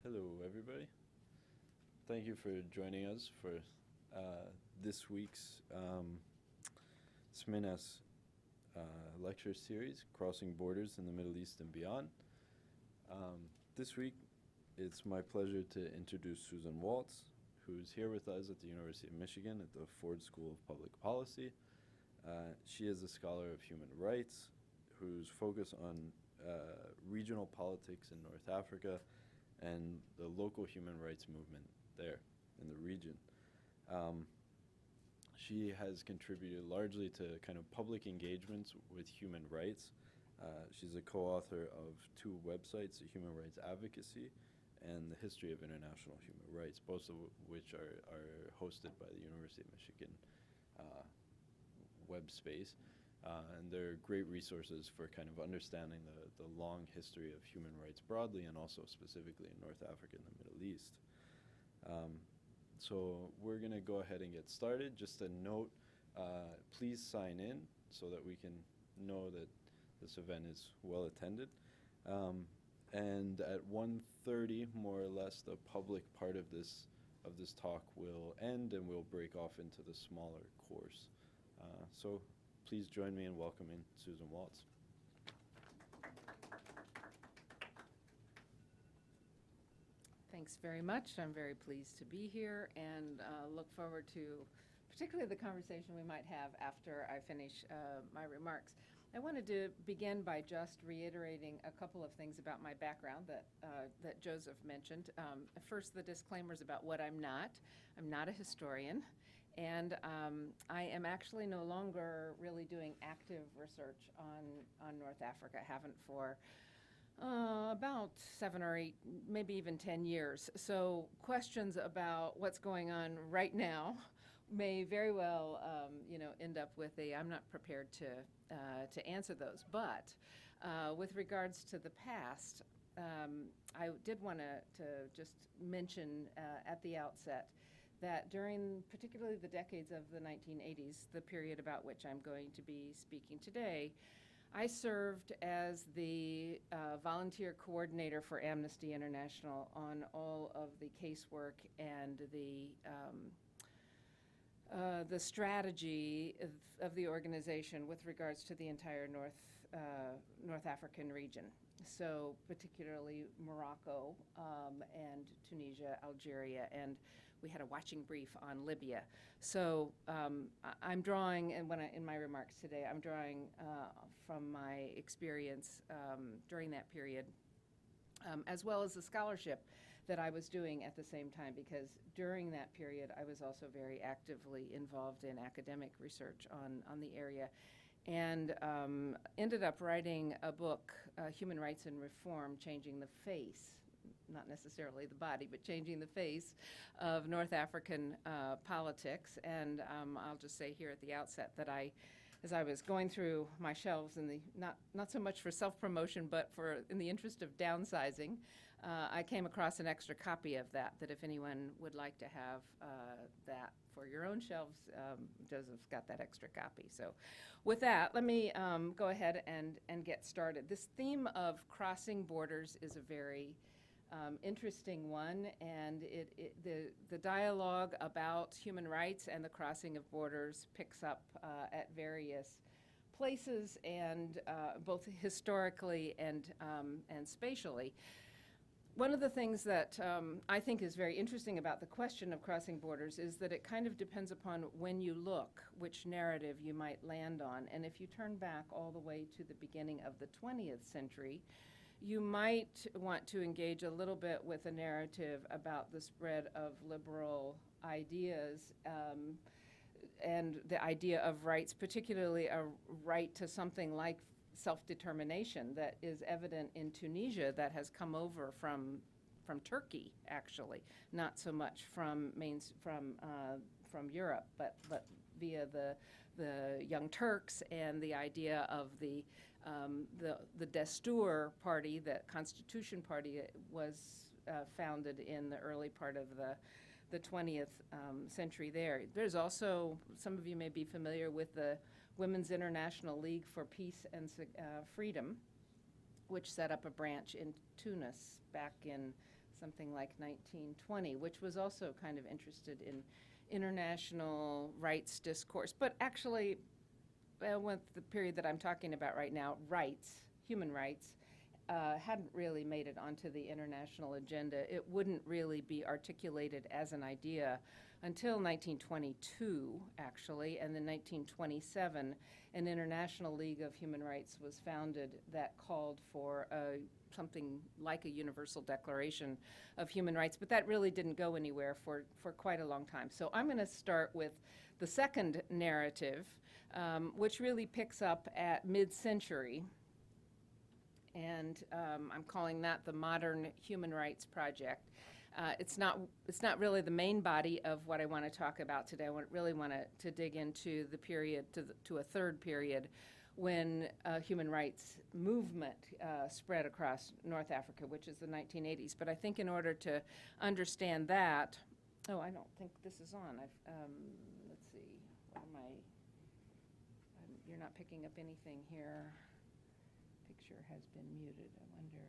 Hello, everybody. Thank you for joining us for this week's SMINAS lecture series, Crossing Borders in the Middle East and Beyond. This week, it's my pleasure to introduce Susan Waltz, who's here with us at the University of Michigan at the Ford School of Public Policy. She is a scholar of human rights whose focus on regional politics in North Africa and the local human rights movement there in the region. She has contributed largely to kind of public engagements with human rights. She's a co-author of two websites, the Human Rights Advocacy and the History of International Human Rights, both of which are hosted by the University of Michigan web space. And they're great resources for kind of understanding the long history of human rights broadly and also specifically in North Africa and the Middle East. So we're going to go ahead and get started. Just a note, please sign in so that we can know that this event is well attended. And at 1:30, more or less, the public part of this talk will end and we'll break off into the smaller course. So please join me in welcoming Susan Waltz. Thanks very much. I'm very pleased to be here and look forward to particularly the conversation we might have after I finish my remarks. I wanted to begin by just reiterating a couple of things about my background that Joseph mentioned. First, the disclaimers about what I'm not. I'm not a historian, and I am actually no longer really doing active research on North Africa. I haven't for about 7 or 8, maybe even 10 years. So questions about what's going on right now may very well, end up with I'm not prepared to answer those. But with regards to the past, I did want to just mention at the outset that during particularly the decades of the 1980s, the period about which I'm going to be speaking today, I served as the volunteer coordinator for Amnesty International on all of the casework and the strategy of the organization with regards to the entire North African region. So particularly Morocco and Tunisia, Algeria, and we had a watching brief on Libya. So I'm drawing, and in my remarks today, I'm drawing from my experience during that period, as well as the scholarship that I was doing at the same time, because during that period I was also very actively involved in academic research on the area, and ended up writing a book, Human Rights and Reform, Changing the Face, not necessarily the body, but changing the face of North African politics. And I'll just say here at the outset that as I was going through my shelves, not so much for self-promotion, but in the interest of downsizing, I came across an extra copy of that if anyone would like to have that for your own shelves, Joseph's got that extra copy. So with that, let me go ahead and get started. This theme of crossing borders is a very interesting one, and the dialogue about human rights and the crossing of borders picks up at various places, and both historically and spatially. One of the things that I think is very interesting about the question of crossing borders is that it kind of depends upon when you look, which narrative you might land on. And if you turn back all the way to the beginning of the 20th century, you might want to engage a little bit with a narrative about the spread of liberal ideas and the idea of rights, particularly a right to something like self-determination that is evident in Tunisia, that has come over from Turkey, actually, not so much from Europe, but via the Young Turks and the idea of the Destur party, the Constitution Party, was founded in the early part of the 20th century there. There's also, some of you may be familiar with the Women's International League for Peace and Freedom, which set up a branch in Tunis back in something like 1920, which was also kind of interested in international rights discourse. But actually, with the period that I'm talking about right now, rights, human rights, hadn't really made it onto the international agenda. It wouldn't really be articulated as an idea until 1922, actually, and then 1927, an International League of Human Rights was founded that called for something like a Universal Declaration of Human Rights, but that really didn't go anywhere for quite a long time. So I'm going to start with the second narrative, which really picks up at mid-century, and I'm calling that the Modern Human Rights Project. It's not really the main body of what I want to talk about today. I really want to dig into the period, to a third period, when human rights movement spread across North Africa, which is the 1980s. But I think in order to understand that, oh, I don't think this is on. Let's see, what am I? You're not picking up anything here. Picture has been muted, I wonder.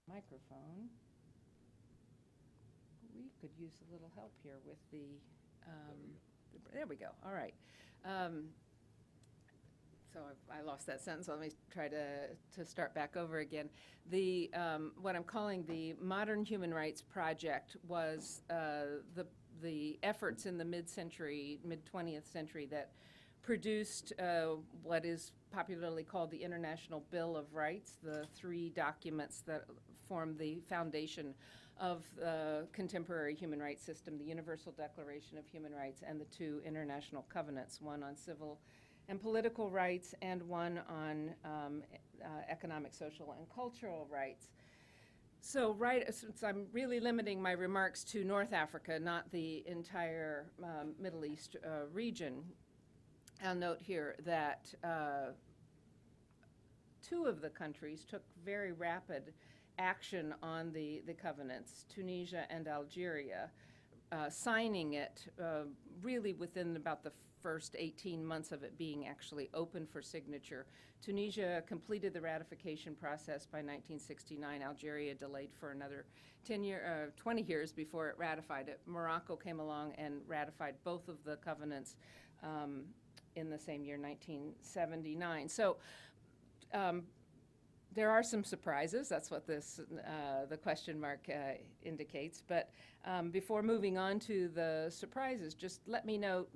Microphone. We could use a little help here with the, there we go, all right. So I lost that sentence, so let me try to start back over again. The, what I'm calling the Modern Human Rights Project was the efforts in the mid-century, mid-20th century that produced what is popularly called the International Bill of Rights, the three documents that form the foundation of the contemporary human rights system, the Universal Declaration of Human Rights and the two international covenants, one on civil and political rights and one on economic, social, and cultural rights. So since I'm really limiting my remarks to North Africa, not the entire Middle East region, I'll note here that two of the countries took very rapid action on the covenants, Tunisia and Algeria, signing it really within about the first 18 months of it being actually open for signature. Tunisia completed the ratification process by 1969. Algeria delayed for another 20 years before it ratified it. Morocco came along and ratified both of the covenants in the same year, 1979. So there are some surprises. That's what this the question mark indicates. But before moving on to the surprises, just let me know,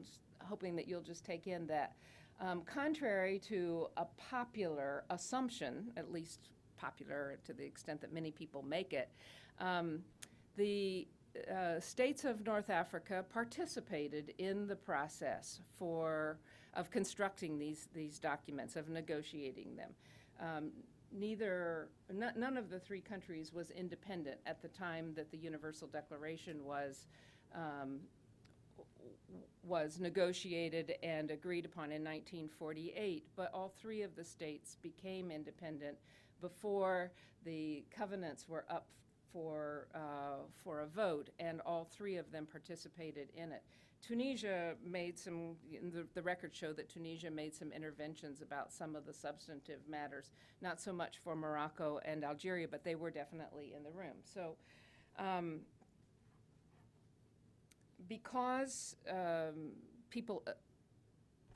hoping that you'll just take in that contrary to a popular assumption, at least popular to the extent that many people make it, the states of North Africa participated in the process of constructing these documents, of negotiating them. None of the three countries was independent at the time that the Universal Declaration was negotiated and agreed upon in 1948, but all three of the states became independent before the covenants were up for a vote, and all three of them participated in it. Tunisia made the records show that Tunisia made some interventions about some of the substantive matters, not so much for Morocco and Algeria, but they were definitely in the room. So because people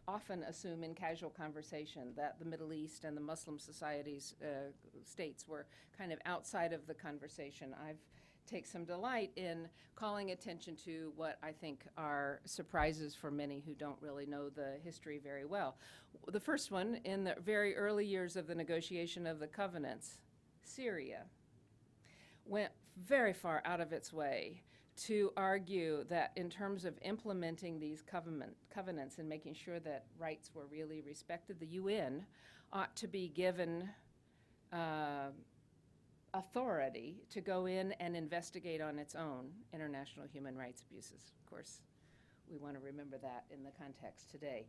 often assume in casual conversation that the Middle East and the Muslim societies, states were kind of outside of the conversation, I've take some delight in calling attention to what I think are surprises for many who don't really know the history very well. The first one, in the very early years of the negotiation of the covenants, Syria went very far out of its way to argue that in terms of implementing these covenants and making sure that rights were really respected, the UN ought to be given authority to go in and investigate on its own international human rights abuses. Of course, we want to remember that in the context today.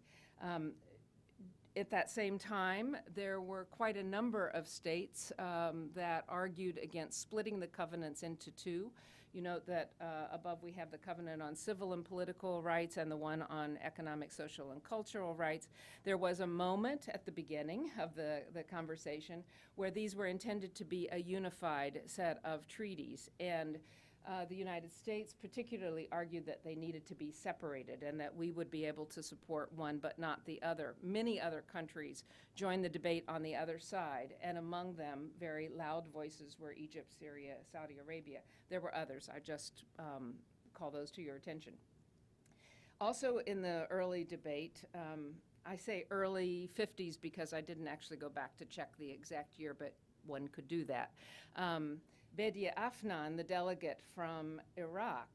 At that same time, there were quite a number of states that argued against splitting the covenants into two. You note that above we have the Covenant on Civil and Political Rights and the one on Economic, Social, and Cultural Rights. There was a moment at the beginning of the conversation where these were intended to be a unified set of treaties, and the United States particularly argued that they needed to be separated and that we would be able to support one but not the other. Many other countries joined the debate on the other side, and among them, very loud voices were Egypt, Syria, Saudi Arabia. There were others. I just call those to your attention. Also in the early debate, I say early 50s because I didn't actually go back to check the exact year, but one could do that. Bedia Afnan, the delegate from Iraq,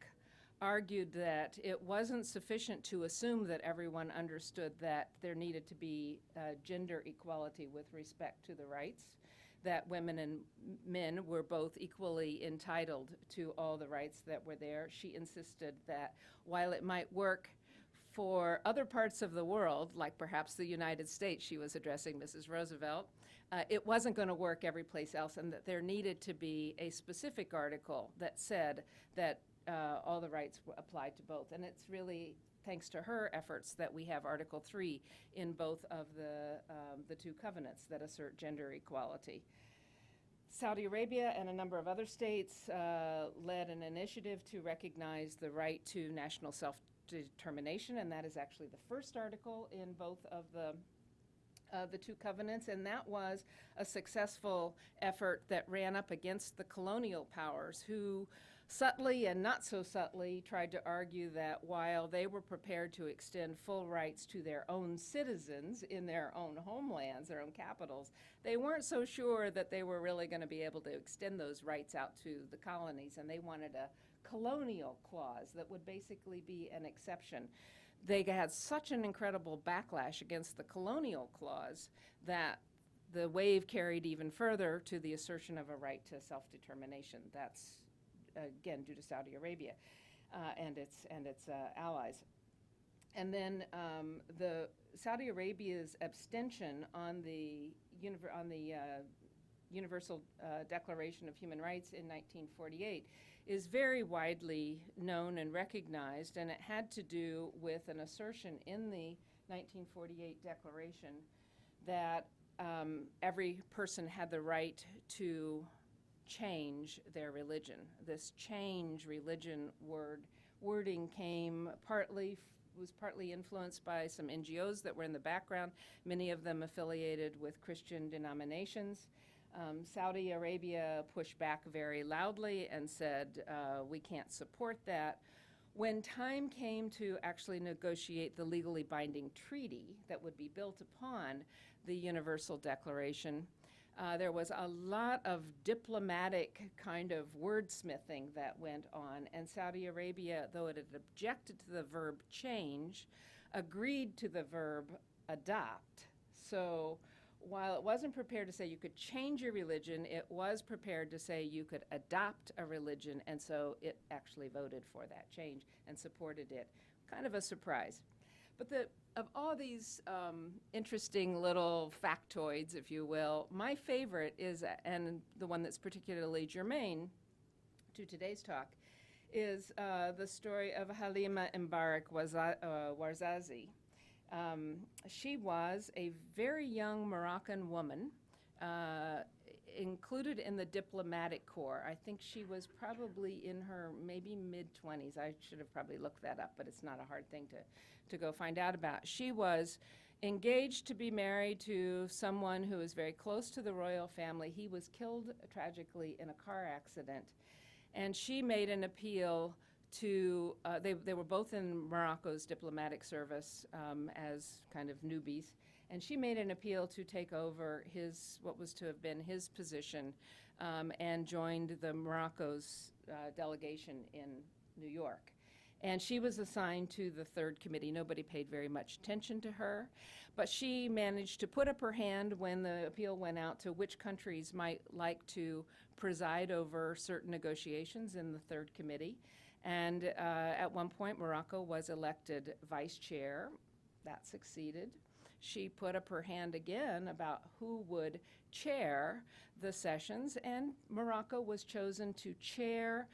argued that it wasn't sufficient to assume that everyone understood that there needed to be gender equality with respect to the rights, that women and men were both equally entitled to all the rights that were there. She insisted that while it might work for other parts of the world, like perhaps the United States, she was addressing Mrs. Roosevelt, it wasn't going to work every place else, and that there needed to be a specific article that said that all the rights applied to both. And it's really thanks to her efforts that we have Article 3 in both of the two covenants that assert gender equality. Saudi Arabia and a number of other states led an initiative to recognize the right to national self-determination, and that is actually the first article in both of the two covenants, and that was a successful effort that ran up against the colonial powers who subtly and not so subtly tried to argue that while they were prepared to extend full rights to their own citizens in their own homelands, their own capitals, they weren't so sure that they were really going to be able to extend those rights out to the colonies, and they wanted a colonial clause that would basically be an exception. They had such an incredible backlash against the colonial clause that the wave carried even further to the assertion of a right to self-determination. That's, again, due to Saudi Arabia and its allies. And then the Saudi Arabia's abstention on the Universal Declaration of Human Rights in 1948 is very widely known and recognized, and it had to do with an assertion in the 1948 Declaration that every person had the right to change their religion. This change religion wording was partly influenced by some NGOs that were in the background, many of them affiliated with Christian denominations. Saudi Arabia pushed back very loudly and said, we can't support that. When time came to actually negotiate the legally binding treaty that would be built upon the Universal Declaration, there was a lot of diplomatic kind of wordsmithing that went on, and Saudi Arabia, though it had objected to the verb change, agreed to the verb adopt. So while it wasn't prepared to say you could change your religion, it was prepared to say you could adopt a religion, and so it actually voted for that change and supported it. Kind of a surprise. But of all these interesting little factoids, if you will, my favorite is, and the one that's particularly germane to today's talk, is the story of Halima Mbarak Warzazi. She was a very young Moroccan woman included in the diplomatic corps. I think she was probably in her maybe mid-20s. I should have probably looked that up, but it's not a hard thing to go find out about. She was engaged to be married to someone who was very close to the royal family. He was killed tragically in a car accident, and she made an appeal to, they were both in Morocco's diplomatic service as kind of newbies, and she made an appeal to take over what was to have been his position, and joined the Morocco's delegation in New York. And she was assigned to the third committee. Nobody paid very much attention to her, but she managed to put up her hand when the appeal went out to which countries might like to preside over certain negotiations in the third committee. And at one point, Morocco was elected vice chair. That succeeded. She put up her hand again about who would chair the sessions, and Morocco was chosen to chair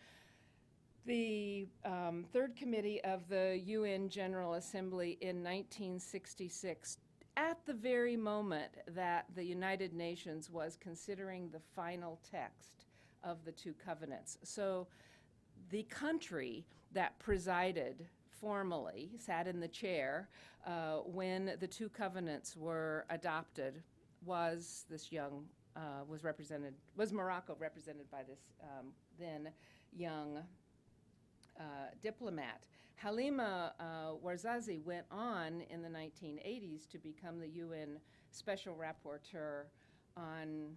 The Third Committee of the UN General Assembly in 1966, at the very moment that the United Nations was considering the final text of the two covenants. So the country that presided formally, sat in the chair when the two covenants were adopted was this young, was Morocco, represented by this then young diplomat. Halima Warzazi went on in the 1980s to become the UN Special Rapporteur on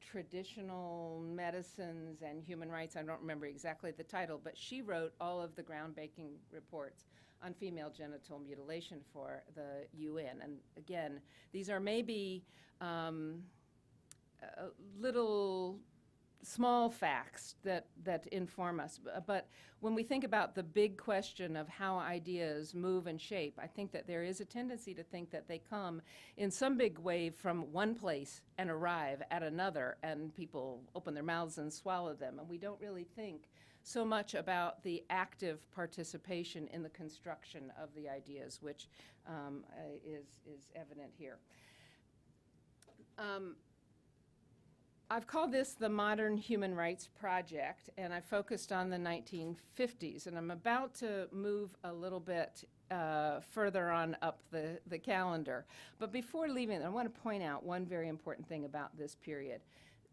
traditional medicines and human rights. I don't remember exactly the title, but she wrote all of the groundbreaking reports on female genital mutilation for the UN. And again, these are maybe little small facts that inform us. But when we think about the big question of how ideas move and shape, I think that there is a tendency to think that they come in some big wave from one place and arrive at another, and people open their mouths and swallow them. And we don't really think so much about the active participation in the construction of the ideas, which is evident here. I've called this the Modern Human Rights Project, and I focused on the 1950s, and I'm about to move a little bit further on up the calendar. But before leaving, I want to point out one very important thing about this period.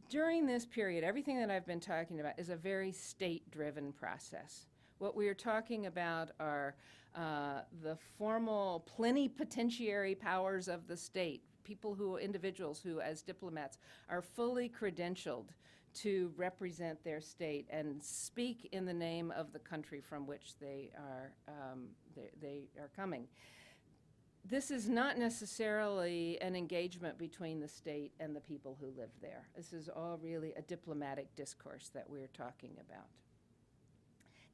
During this period, everything that I've been talking about is a very state-driven process. What we are talking about are the formal plenipotentiary powers of the state, individuals who, as diplomats, are fully credentialed to represent their state and speak in the name of the country from which they are coming. This is not necessarily an engagement between the state and the people who live there. This is all really a diplomatic discourse that we're talking about.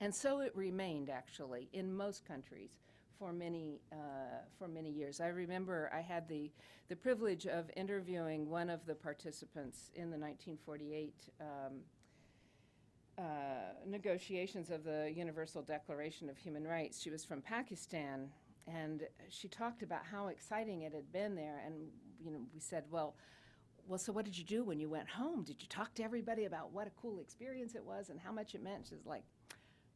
And so it remained, actually, in most countries for many years. I remember I had the privilege of interviewing one of the participants in the 1948 negotiations of the Universal Declaration of Human Rights. She was from Pakistan, and she talked about how exciting it had been there. And we said, well, so what did you do when you went home? Did you talk to everybody about what a cool experience it was and how much it meant? She's like,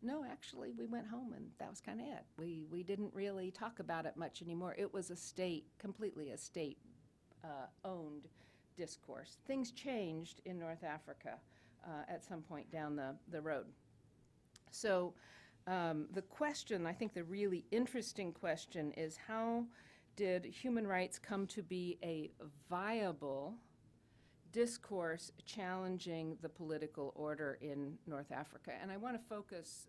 no, actually, we went home and that was kind of it. We didn't really talk about it much anymore. It was completely a state-owned discourse. Things changed in North Africa at some point down the road. So the question, I think the really interesting question, is how did human rights come to be a viable discourse challenging the political order in North Africa? And I want to focus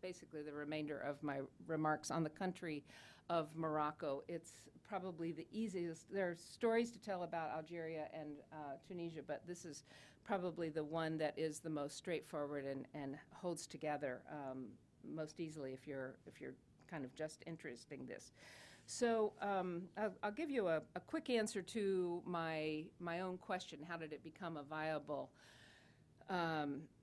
basically the remainder of my remarks on the country of Morocco. It's probably the easiest. There are stories to tell about Algeria and Tunisia, but this is probably the one that is the most straightforward and holds together most easily if you're kind of just interested in this. So I'll give you a quick answer to my own question: how did it become a viable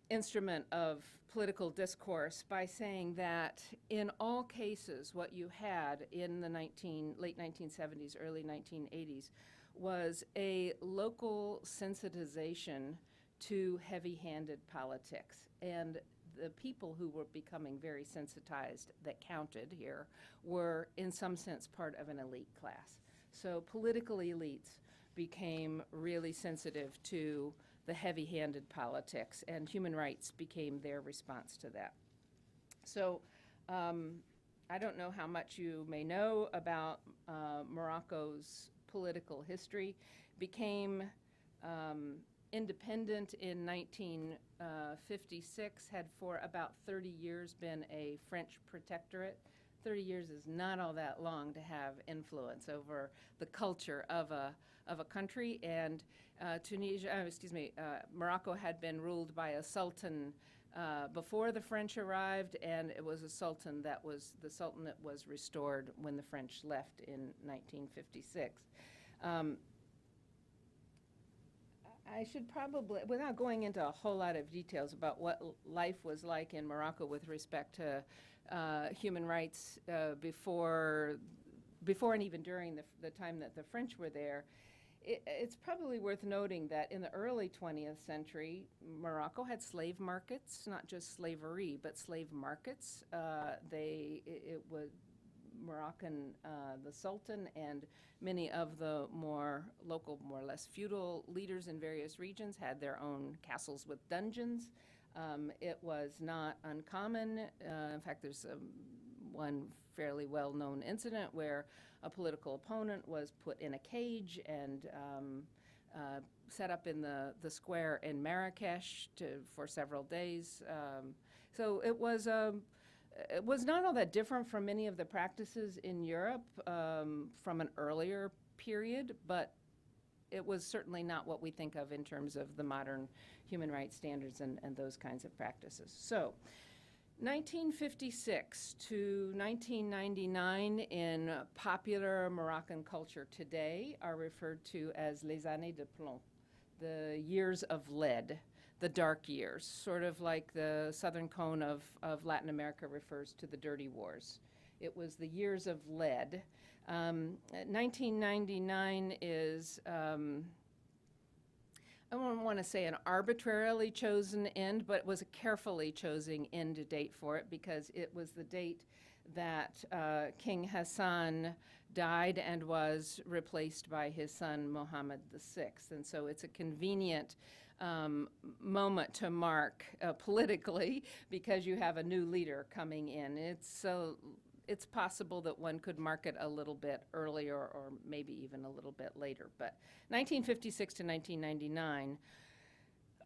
instrument of political discourse? By saying that in all cases, what you had in the late 1970s, early 1980s, was a local sensitization to heavy-handed politics. And the people who were becoming very sensitized that counted here were, in some sense, part of an elite class. So political elites became really sensitive to the heavy-handed politics, and human rights became their response to that. So I don't know how much you may know about Morocco's political history. Became independent in 1956, had for about 30 years been a French protectorate. 30 years is not all that long to have influence over the culture of a country. And Morocco had been ruled by a sultan before the French arrived, and it was a sultan that was, the sultanate was restored when the French left in 1956. I should probably, without going into a whole lot of details about what life was like in Morocco with respect to human rights before and even during the time that the French were there, it's probably worth noting that in the early 20th century, Morocco had slave markets, not just slavery, but slave markets. It was Moroccan, the Sultan and many of the more local, more or less feudal leaders in various regions had their own castles with dungeons. It was not uncommon. In fact, there's one fairly well-known incident where a political opponent was put in a cage and set up in the square in Marrakesh for several days. So it was not all that different from many of the practices in Europe from an earlier period, but it was certainly not what we think of in terms of the modern human rights standards and those kinds of practices. So 1956 to 1999 in popular Moroccan culture today are referred to as les années de plomb, the years of lead, the dark years, sort of like the southern cone of Latin America refers to the dirty wars. It was the years of lead. 1999 is, I don't want to say an arbitrarily chosen end, but it was a carefully chosen end date for it because it was the date that King Hassan died and was replaced by his son Mohammed VI. And so it's a convenient moment to mark politically because you have a new leader coming in. It's possible that one could mark it a little bit earlier or maybe even a little bit later. But 1956 to 1999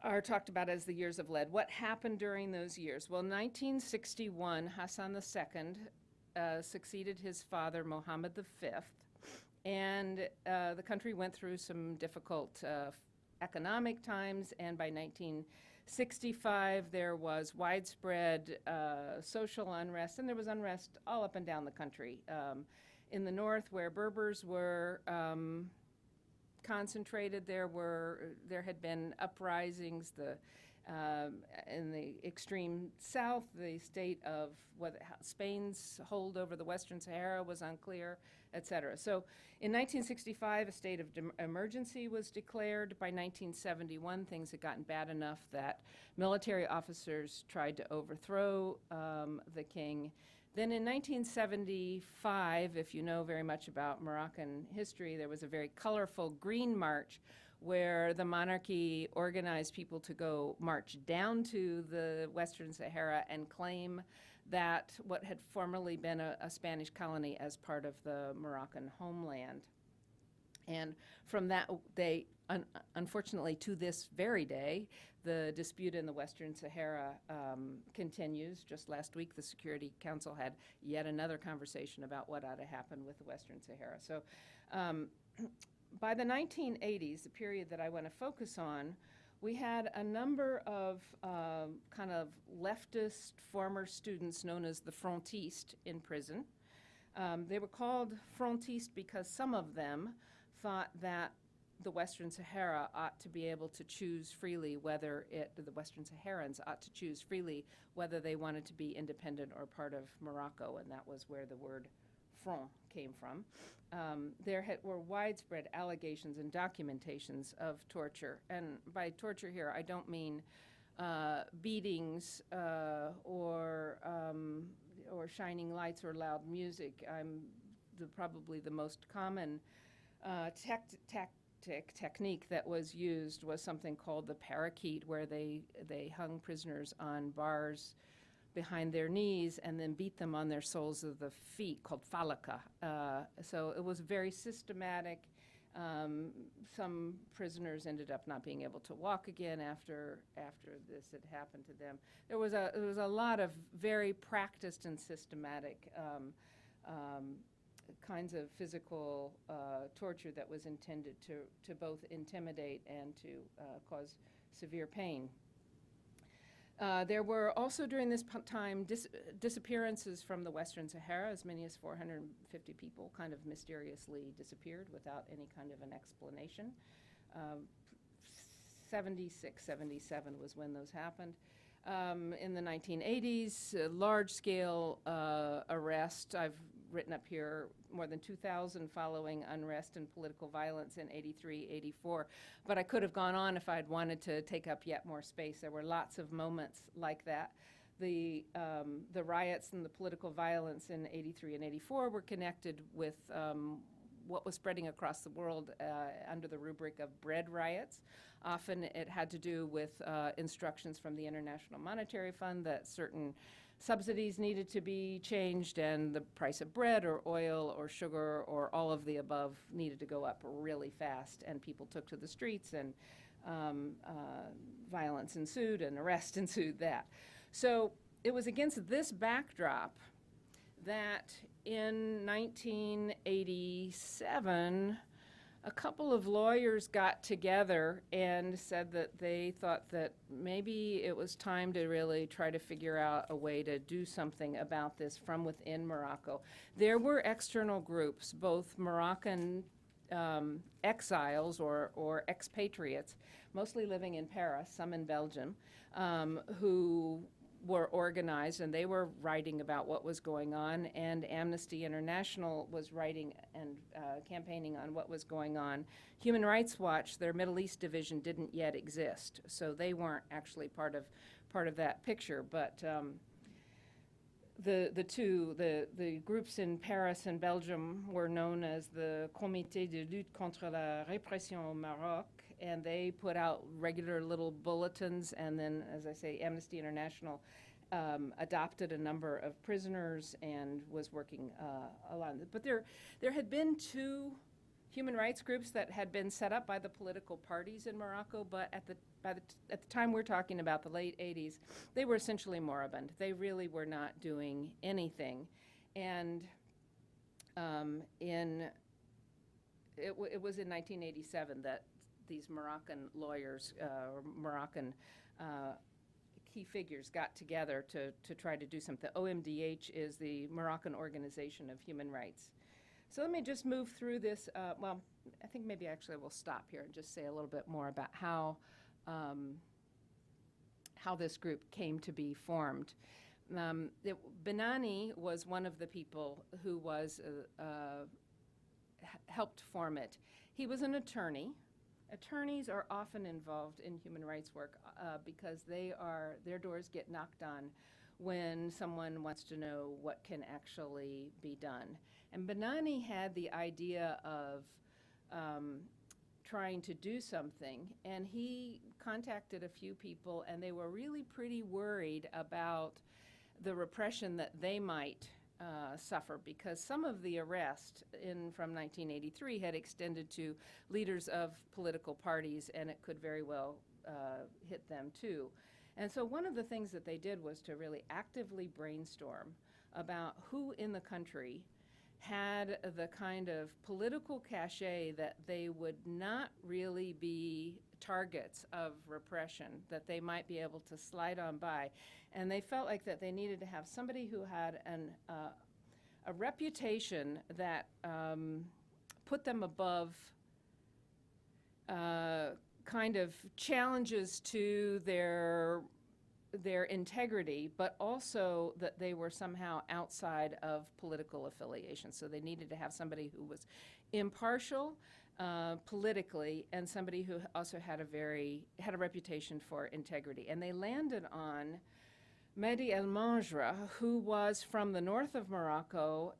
are talked about as the years of lead. What happened during those years? Well, 1961, Hassan II succeeded his father, Mohammed V, and the country went through some difficult economic times, and by 1965 there was widespread social unrest, and there was unrest all up and down the country. In the north, where Berbers were concentrated, there had been uprisings. In the extreme south, the state of Spain's hold over the Western Sahara was unclear, et cetera. So in 1965, a state of emergency was declared. By 1971, things had gotten bad enough that military officers tried to overthrow the king. Then in 1975, if you know very much about Moroccan history, there was a very colorful Green March where the monarchy organized people to go march down to the Western Sahara and claim that what had formerly been a Spanish colony as part of the Moroccan homeland. And from that, they, unfortunately to this very day, the dispute in the Western Sahara continues. Just last week, the Security Council had yet another conversation about what ought to happen with the Western Sahara. So by the 1980s, the period that I want to focus on, we had a number of kind of leftist former students known as the Frontistes in prison. They were called Frontistes because some of them thought that the Western Sahara ought to be able to choose freely the Western Saharans ought to choose freely whether they wanted to be independent or part of Morocco, and that was where the word front came from. There were widespread allegations and documentations of torture. And by torture here, I don't mean beatings or shining lights or loud music. Probably the most common technique that was used was something called the parakeet, where they hung prisoners on bars behind their knees and then beat them on their soles of the feet, called falaka. So it was very systematic. Some prisoners ended up not being able to walk again after this had happened to them. There was a lot of very practiced and systematic kinds of physical torture that was intended to both intimidate and to cause severe pain. There were also during this time disappearances from the Western Sahara. As many as 450 people kind of mysteriously disappeared without any kind of an explanation. 76, 77 was when those happened. In the 1980s, large-scale arrest. I've written up here more than 2,000 following unrest and political violence in 83, 84. But I could have gone on if I'd wanted to take up yet more space. There were lots of moments like that. The riots and the political violence in 83 and 84 were connected with what was spreading across the world under the rubric of bread riots. Often it had to do with instructions from the International Monetary Fund that certain subsidies needed to be changed, and the price of bread or oil or sugar or all of the above needed to go up really fast, and people took to the streets, and violence ensued and arrest ensued that. So it was against this backdrop that in 1987, a couple of lawyers got together and said that they thought that maybe it was time to really try to figure out a way to do something about this from within Morocco. There were external groups, both Moroccan exiles or expatriates, mostly living in Paris, some in Belgium, who were organized, and they were writing about what was going on, and Amnesty International was writing and campaigning on what was going on. Human Rights Watch, their Middle East division, didn't yet exist, so they weren't actually part of that picture. But the groups in Paris and Belgium were known as the Comité de lutte contre la répression au Maroc, and they put out regular little bulletins, and then, as I say, Amnesty International adopted a number of prisoners and was working along. But there had been two human rights groups that had been set up by the political parties in Morocco, but at the time we're talking about, the late 80s, they were essentially moribund. They really were not doing anything. And it was in 1987 that these Moroccan lawyers, or Moroccan key figures got together to try to do something. OMDH is the Moroccan Organization of Human Rights. So let me just move through this. Well, I think maybe actually we'll stop here and just say a little bit more about how this group came to be formed. Benani was one of the people who was helped form it. He was an attorney. Attorneys are often involved in human rights work because their doors get knocked on when someone wants to know what can actually be done. And Benani had the idea of trying to do something, and he contacted a few people, and they were really pretty worried about the repression that they might suffer, because some of the arrest from 1983 had extended to leaders of political parties, and it could very well hit them too. And so one of the things that they did was to really actively brainstorm about who in the country had the kind of political cachet that they would not really be targets of repression, that they might be able to slide on by. And they felt like that they needed to have somebody who had a reputation that put them above kind of challenges to their integrity, but also that they were somehow outside of political affiliation. So they needed to have somebody who was impartial politically, and somebody who also had a reputation for integrity. And they landed on Mehdi El Manjra, who was from the north of Morocco,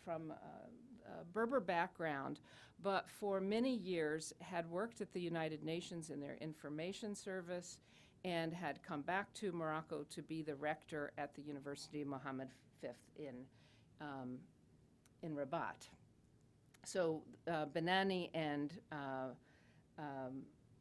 from a Berber background, but for many years had worked at the United Nations in their information service, and had come back to Morocco to be the rector at the University Mohammed V in Rabat. So Benani and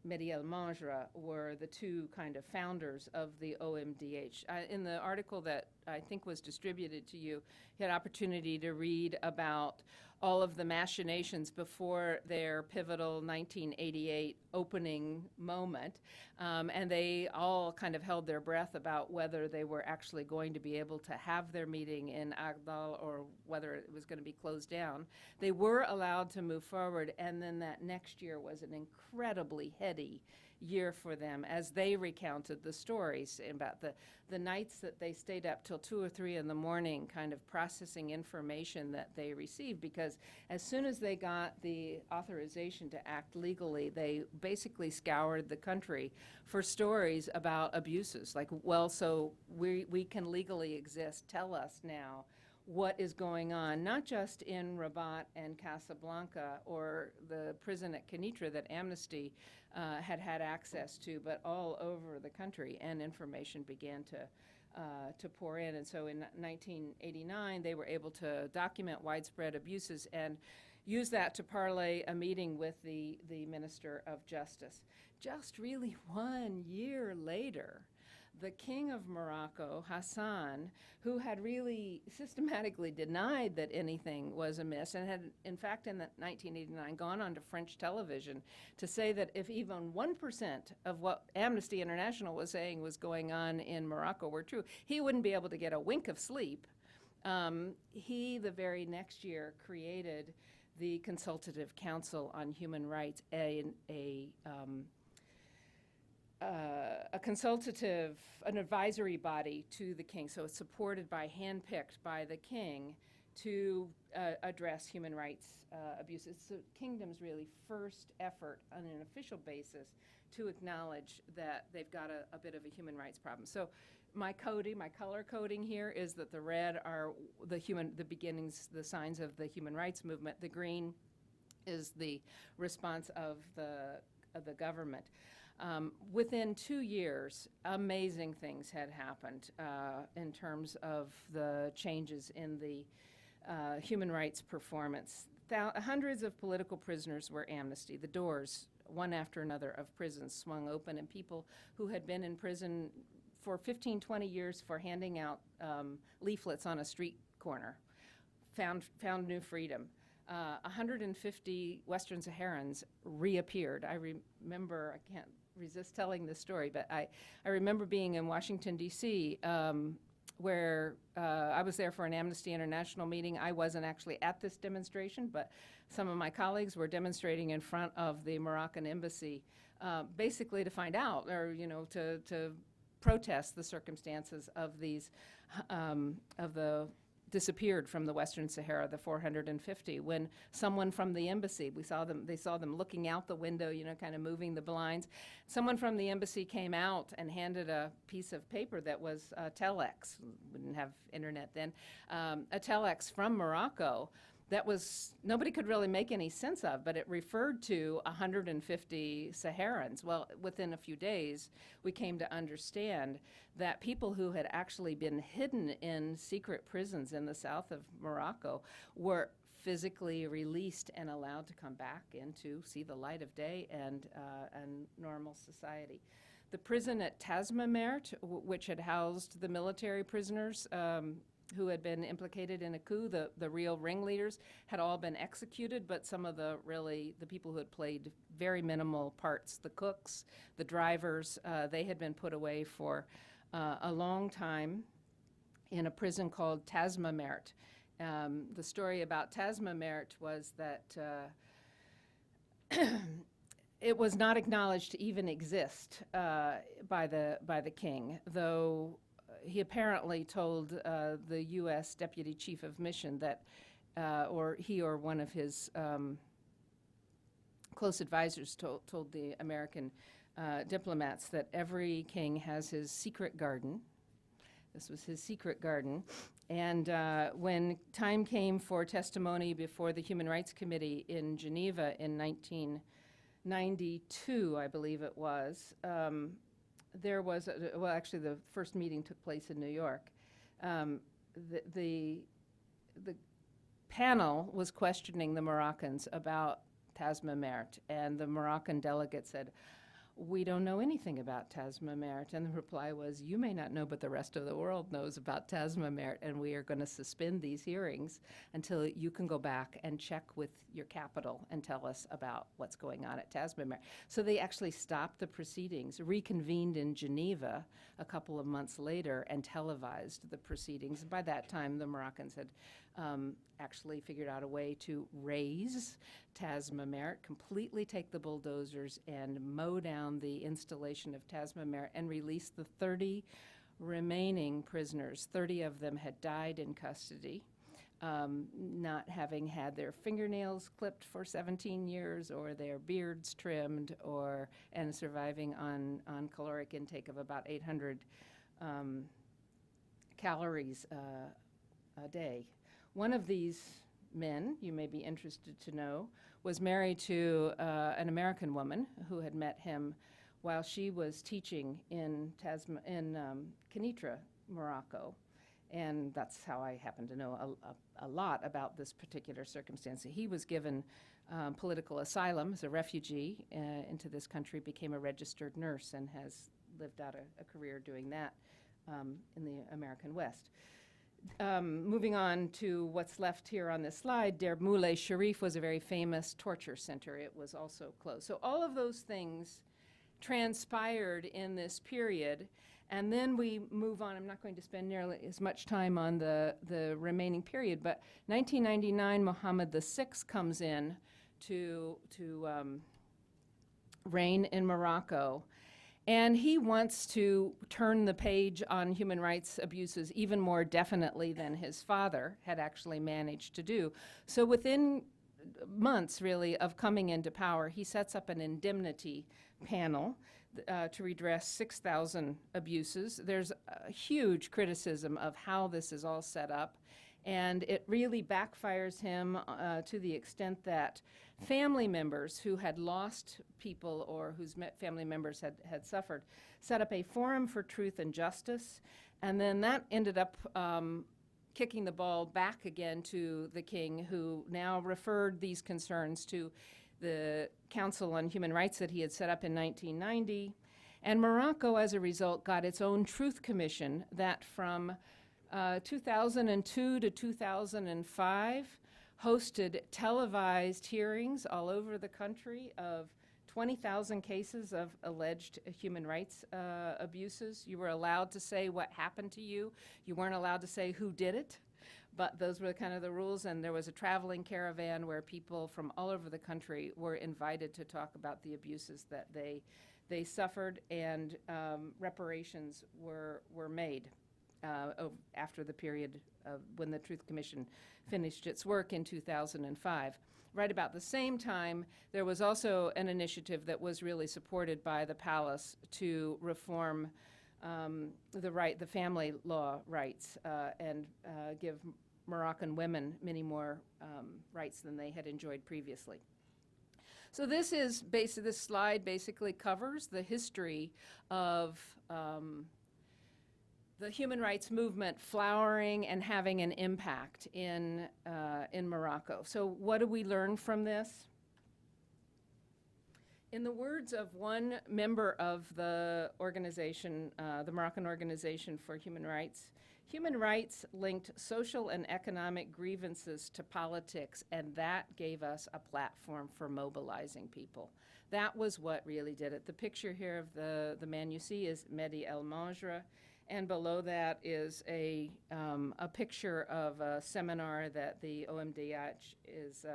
Mehdi El Manjra were the two kind of founders of the OMDH. In the article that I think was distributed to you, you had opportunity to read about all of the machinations before their pivotal 1988 opening moment. And they all kind of held their breath about whether they were actually going to be able to have their meeting in Agdal or whether it was going to be closed down. They were allowed to move forward, and then that next year was an incredibly heady year for them as they recounted the stories about the nights that they stayed up till 2 or 3 in the morning kind of processing information that they received, because as soon as they got the authorization to act legally, they basically scoured the country for stories about abuses. Like, well, so we can legally exist. Tell us now what is going on, not just in Rabat and Casablanca or the prison at Kenitra that Amnesty had access to, but all over the country, and information began to pour in. And so in 1989, they were able to document widespread abuses and use that to parlay a meeting with the Minister of Justice. Just really 1 year later, the King of Morocco, Hassan, who had really systematically denied that anything was amiss and had, in fact, in 1989, gone on to French television to say that if even 1% of what Amnesty International was saying was going on in Morocco were true, he wouldn't be able to get a wink of sleep. He, the very next year, created the Consultative Council on Human Rights, an advisory body to the king, so it's supported by, handpicked by the king to address human rights abuses. It's the kingdom's really first effort on an official basis to acknowledge that they've got a bit of a human rights problem. So my color coding here is that the red are the beginnings, the signs of the human rights movement. The green is the response of the government. Within 2 years, amazing things had happened in terms of the changes in the human rights performance. Hundreds of political prisoners were amnestied. The doors, one after another, of prisons swung open, and people who had been in prison for 15, 20 years for handing out leaflets on a street corner found new freedom. 150 Western Saharans reappeared. I remember, I can't resist telling this story, but I remember being in Washington, D.C., where I was there for an Amnesty International meeting. I wasn't actually at this demonstration, but some of my colleagues were demonstrating in front of the Moroccan embassy, basically to find out, or to protest the circumstances of these of the disappeared from the Western Sahara, the 450. When someone from the embassy, they saw them looking out the window, kind of moving the blinds. Someone from the embassy came out and handed a piece of paper that was a telex. We didn't have internet then. A telex from Morocco that nobody could really make any sense of, but it referred to 150 Saharans. Well, within a few days, we came to understand that people who had actually been hidden in secret prisons in the south of Morocco were physically released and allowed to come back in to see the light of day and normal society. The prison at Tasmamert, which had housed the military prisoners who had been implicated in a coup, the real ringleaders, had all been executed, but some of the people who had played very minimal parts, the cooks, the drivers, they had been put away for a long time in a prison called Tasmamert. The story about Tasmamert was that it was not acknowledged to even exist by the king, though he apparently told the U.S. Deputy Chief of Mission that, or he or one of his close advisors told the American diplomats that every king has his secret garden. This was his secret garden. And when time came for testimony before the Human Rights Committee in Geneva in 1992, I believe it was, there was, actually the first meeting took place in New York. The panel was questioning the Moroccans about Tasmamert, and the Moroccan delegate said, we don't know anything about Tasmamert. And the reply was, you may not know, but the rest of the world knows about Tasmamert, and we are going to suspend these hearings until you can go back and check with your capital and tell us about what's going on at Tasmamert. So they actually stopped the proceedings, reconvened in Geneva a couple of months later, and televised the proceedings. By that time, the Moroccans had actually figured out a way to raise Tasmamert, completely take the bulldozers and mow down the installation of Tasmamert and release the 30 remaining prisoners. 30 of them had died in custody, not having had their fingernails clipped for 17 years or their beards trimmed, and surviving on caloric intake of about 800 calories a day. One of these men, you may be interested to know, was married to an American woman who had met him while she was teaching in Kenitra, Morocco. And that's how I happen to know a lot about this particular circumstance. He was given political asylum as a refugee into this country, became a registered nurse, and has lived out a career doing that in the American West. Moving on to what's left here on this slide, Der Moulay Sharif was a very famous torture center. It was also closed. So all of those things transpired in this period, and then we move on. I'm not going to spend nearly as much time on the remaining period, but 1999, Mohammed VI comes in to reign in Morocco. And he wants to turn the page on human rights abuses even more definitely than his father had actually managed to do. So within months, really, of coming into power, he sets up an indemnity panel to redress 6,000 abuses. There's a huge criticism of how this is all set up, and it really backfires him to the extent that family members who had lost people or whose family members had suffered set up a forum for truth and justice, and then that ended up kicking the ball back again to the king, who now referred these concerns to the Council on Human Rights that he had set up in 1990. And Morocco, as a result, got its own Truth Commission that from 2002 to 2005 hosted televised hearings all over the country of 20,000 cases of alleged human rights abuses. You were allowed to say what happened to you. You weren't allowed to say who did it, but those were kind of the rules. And there was a traveling caravan where people from all over the country were invited to talk about the abuses that they suffered, and reparations were made after the period of when the Truth Commission finished its work in 2005. Right about the same time, there was also an initiative that was really supported by the palace to reform the family law rights and give Moroccan women many more rights than they had enjoyed previously. So this slide basically covers the history of the human rights movement flowering and having an impact in Morocco. So what do we learn from this? In the words of one member of the organization, the Moroccan Organization for Human Rights linked social and economic grievances to politics, and that gave us a platform for mobilizing people. That was what really did it. The picture here of the man you see is Mehdi El Majra, and below that is a picture of a seminar that the OMDH is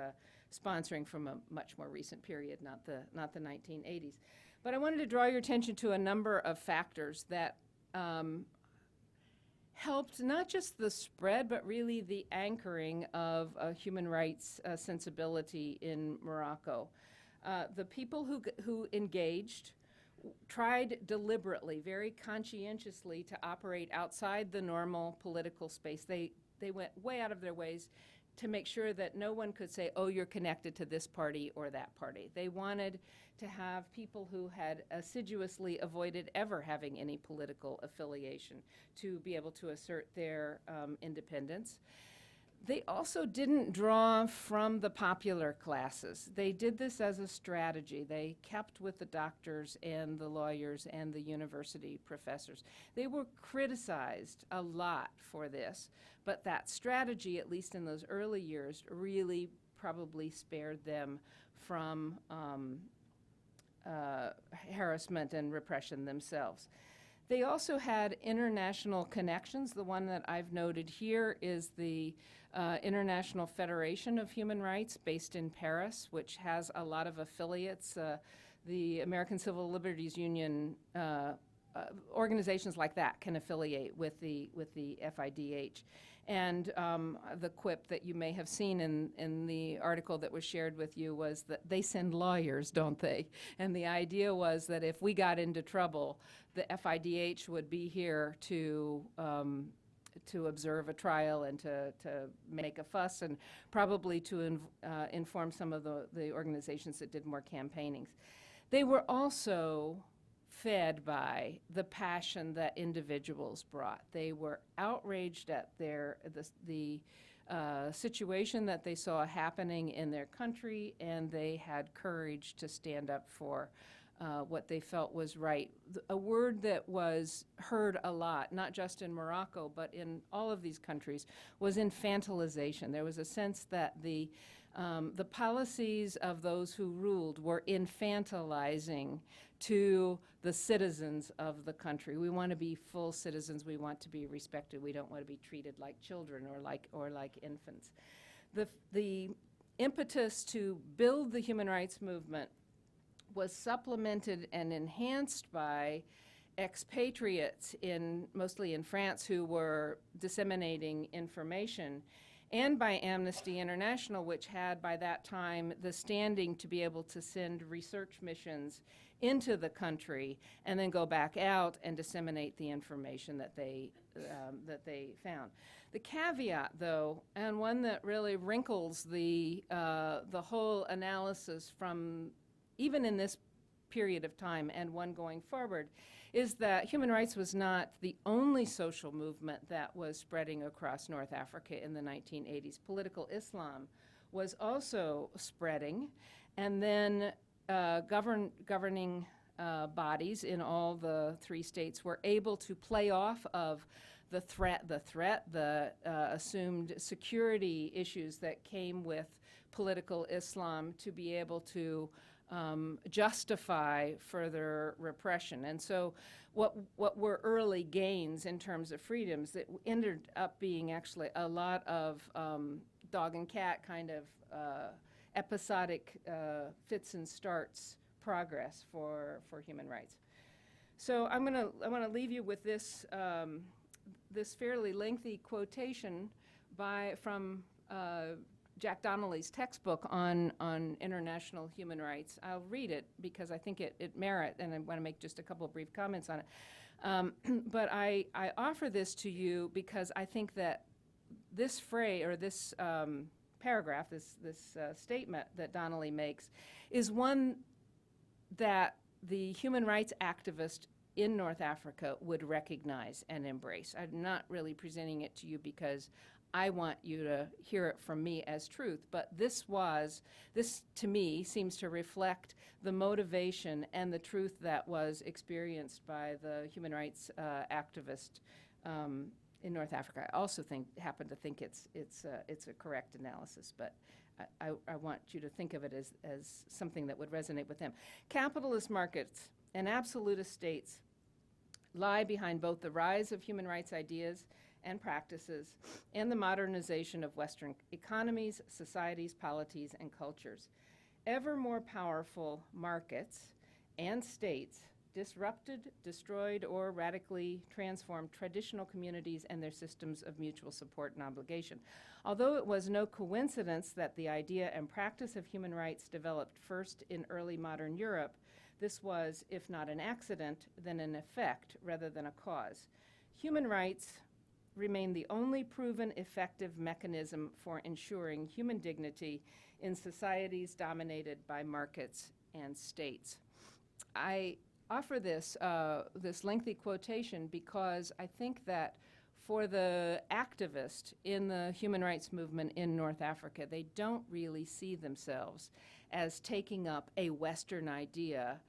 sponsoring from a much more recent period, not the 1980s. But I wanted to draw your attention to a number of factors that helped not just the spread, but really the anchoring of a human rights sensibility in Morocco. The people who engaged tried deliberately, very conscientiously, to operate outside the normal political space. They went way out of their ways to make sure that no one could say, oh, you're connected to this party or that party. They wanted to have people who had assiduously avoided ever having any political affiliation to be able to assert their independence. They also didn't draw from the popular classes. They did this as a strategy. They kept with the doctors and the lawyers and the university professors. They were criticized a lot for this, but that strategy, at least in those early years, really probably spared them from harassment and repression themselves. They also had international connections. The one that I've noted here is the International Federation of Human Rights based in Paris, which has a lot of affiliates. The American Civil Liberties Union, organizations like that can affiliate with the FIDH. And the quip that you may have seen in the article that was shared with you was that they send lawyers, don't they? And the idea was that if we got into trouble, the FIDH would be here to observe a trial and to make a fuss, and probably to inform some of the organizations that did more campaignings. They were also fed by the passion that individuals brought. They were outraged at the situation that they saw happening in their country, and they had courage to stand up for what they felt was right. A word that was heard a lot, not just in Morocco, but in all of these countries, was infantilization. There was a sense that the policies of those who ruled were infantilizing to the citizens of the country. We want to be full citizens. We want to be respected. We don't want to be treated like children or like infants. The impetus to build the human rights movement was supplemented and enhanced by expatriates mostly in France, who were disseminating information, and by Amnesty International, which had by that time the standing to be able to send research missions into the country and then go back out and disseminate the information that they found. The caveat, though, and one that really wrinkles the whole analysis from even in this period of time and one going forward, is that human rights was not the only social movement that was spreading across North Africa in the 1980s. Political Islam was also spreading, and then governing bodies in all the three states were able to play off of the assumed security issues that came with political Islam to be able to justify further repression. And so what were early gains in terms of freedoms that ended up being actually a lot of dog and cat kind of episodic fits and starts progress for human rights. So I want to leave you with this this fairly lengthy quotation from Jack Donnelly's textbook on international human rights. I'll read it because I think it merits, and I want to make just a couple of brief comments on it. But I offer this to you because I think that this phrase, or this paragraph, this statement that Donnelly makes, is one that the human rights activist in North Africa would recognize and embrace. I'm not really presenting it to you because I want you to hear it from me as truth, but this to me seems to reflect the motivation and the truth that was experienced by the human rights activist in North Africa. I also happen to think it's a correct analysis, but I want you to think of it as something that would resonate with them. Capitalist markets and absolutist states lie behind both the rise of human rights ideas and practices, and the modernization of Western economies, societies, polities, and cultures. Ever more powerful markets and states disrupted, destroyed, or radically transformed traditional communities and their systems of mutual support and obligation. Although it was no coincidence that the idea and practice of human rights developed first in early modern Europe, this was, if not an accident, then an effect rather than a cause. Human rights remain the only proven effective mechanism for ensuring human dignity in societies dominated by markets and states. I offer this lengthy quotation because I think that for the activist in the human rights movement in North Africa, they don't really see themselves as taking up a Western idea,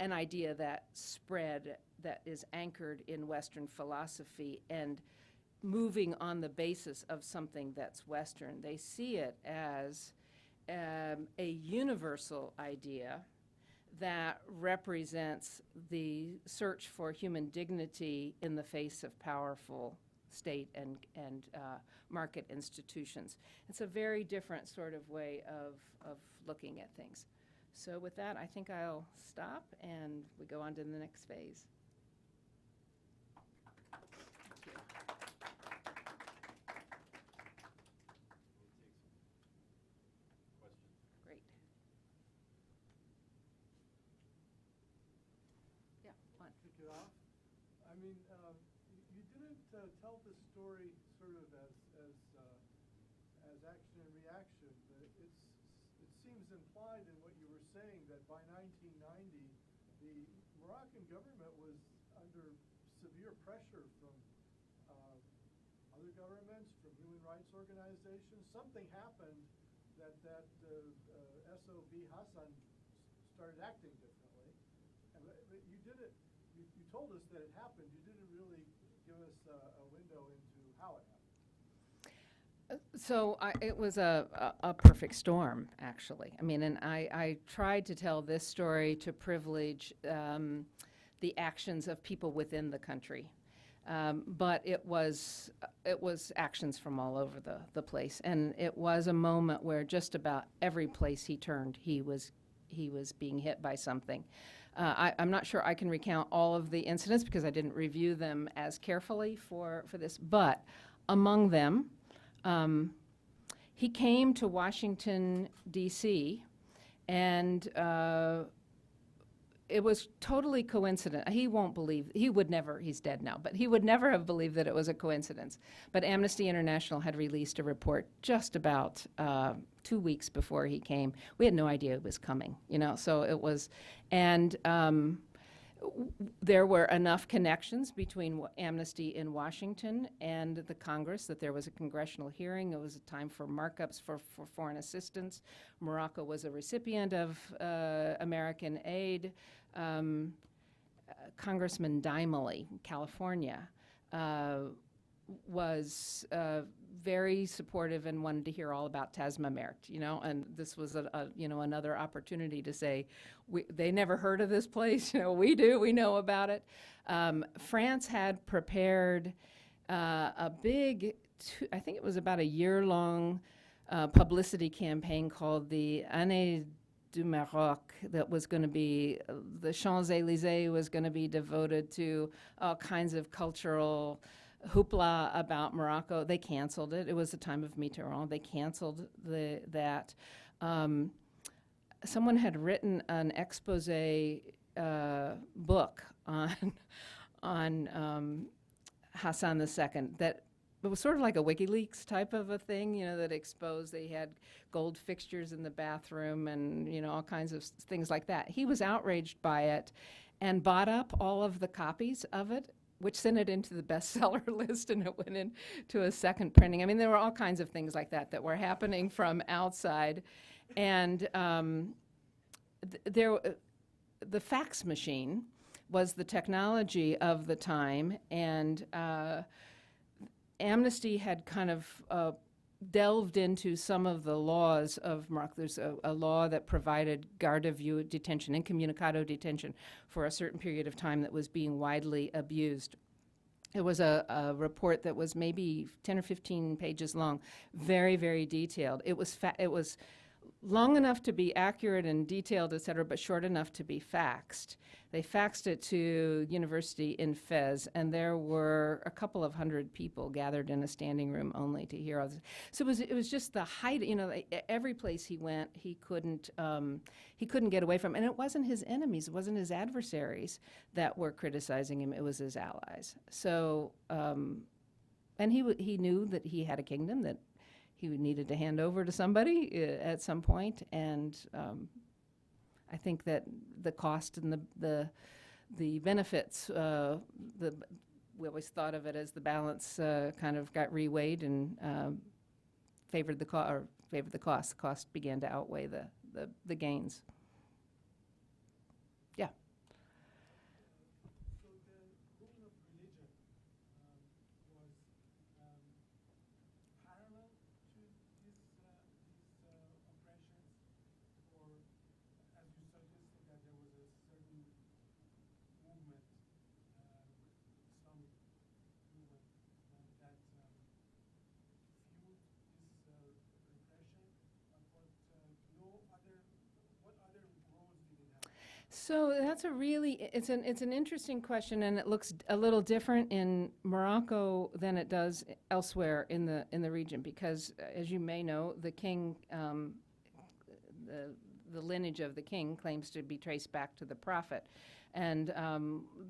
an idea that spread, that is anchored in Western philosophy and moving on the basis of something that's Western. They see it as a universal idea that represents the search for human dignity in the face of powerful state and market institutions. It's a very different sort of way of looking at things. So with that, I think I'll stop and we go on to the next phase. Thank you. Great. Yeah, one. Kick it off. I mean, you didn't tell the story sort of as action and reaction. It seems implied in what you were saying that by 1990, the Moroccan government was under severe pressure from other governments, from human rights organizations. Something happened that SOB Hassan started acting differently. But you did it. You told us that it happened. You didn't really give us a window into how it happened. So it was a perfect storm, actually. I mean, and I tried to tell this story to privilege the actions of people within the country. But it was actions from all over the place. And it was a moment where just about every place he turned, he was being hit by something. I'm not sure I can recount all of the incidents because I didn't review them as carefully for this, but among them, he came to Washington, D.C., and it was totally coincident. He won't believe, he would never, he's dead now, but he would never have believed that it was a coincidence. But Amnesty International had released a report just about 2 weeks before he came. We had no idea it was coming, you know, so it was, and there were enough connections between Amnesty in Washington and the Congress that there was a congressional hearing. It was a time for markups for foreign assistance. Morocco was a recipient of American aid. Congressman Dimely, California, was very supportive and wanted to hear all about Tasmamert, you know, and this was another opportunity to say, they never heard of this place, you know, we do, we know about it. France had prepared a big, I think it was about a year-long publicity campaign called the Année du Maroc, that was going to be, the Champs-Élysées was going to be devoted to all kinds of cultural hoopla about Morocco. They canceled it. It was the time of Mitterrand. They canceled that. Someone had written an expose book on Hassan II that it was sort of like a WikiLeaks type of a thing, you know, that exposed they had gold fixtures in the bathroom and, you know, all kinds of things like that. He was outraged by it and bought up all of the copies of it, which sent it into the bestseller list, and it went into a second printing. I mean, there were all kinds of things like that that were happening from outside. And the fax machine was the technology of the time, and Amnesty had kind of delved into some of the laws of Morocco. There's a law that provided garde à vue detention, incommunicado detention, for a certain period of time that was being widely abused. It was a report that was maybe 10 or 15 pages long, very, very detailed. It was long enough to be accurate and detailed, et cetera, but short enough to be faxed. They faxed it to University in Fez, and there were a couple of hundred people gathered in a standing room only to hear all this. So it was just the height, you know, every place he went, he couldn't get away from. And it wasn't his enemies, it wasn't his adversaries that were criticizing him, it was his allies. So, and he knew that he had a kingdom that he needed to hand over to somebody at some point, and I think that the cost and the benefits, we always thought of it as the balance kind of got reweighed and favored the cost. The cost began to outweigh the gains. Yeah. So the ruling of religion was parallel to these oppressions, or as you suggested that there was a certain movement, Islamic movement, that fueled this repression, but what other roles did it have? So that's it's an interesting question, and it looks a little different in Morocco than it does elsewhere in the region, because as you may know, the king, the lineage of the king claims to be traced back to the prophet, and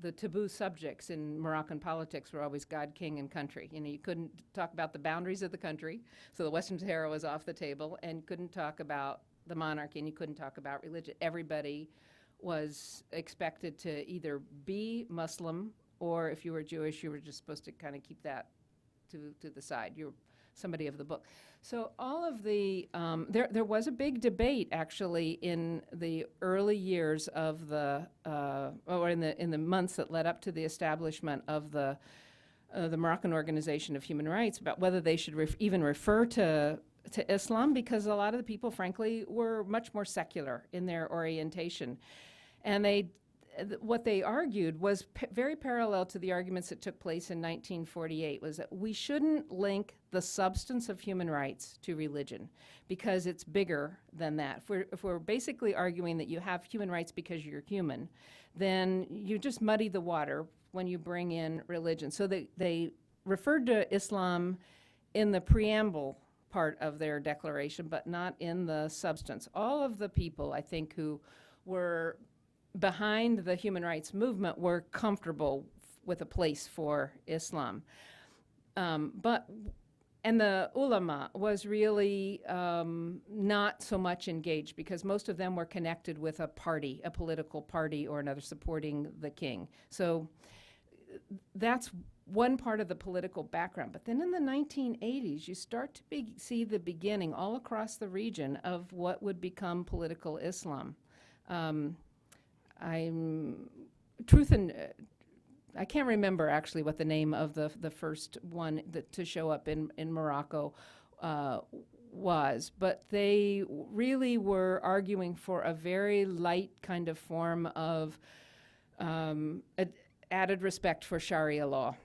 the taboo subjects in Moroccan politics were always God, king, and country. You know, you couldn't talk about the boundaries of the country, so the Western Sahara was off the table, and couldn't talk about the monarchy, and you couldn't talk about religion. Everybody was expected to either be Muslim, or if you were Jewish, you were just supposed to kind of keep that to the side. You're somebody of the book. So all of the, there was a big debate actually in the early years of or in the months that led up to the establishment of the Moroccan Organization of Human Rights about whether they should even refer to Islam, because a lot of the people, frankly, were much more secular in their orientation. And what they argued was very parallel to the arguments that took place in 1948, was that we shouldn't link the substance of human rights to religion, because it's bigger than that. If we're basically arguing that you have human rights because you're human, then you just muddy the water when you bring in religion. So they referred to Islam in the preamble part of their declaration, but not in the substance. All of the people, I think, who were behind the human rights movement were comfortable with a place for Islam. And the ulama was really not so much engaged, because most of them were connected with a party, a political party or another supporting the king. So that's one part of the political background. But then in the 1980s, you start to see the beginning all across the region of what would become political Islam. I can't remember actually what the name of the first one to show up in Morocco was, but they really were arguing for a very light kind of form of added respect for Sharia law.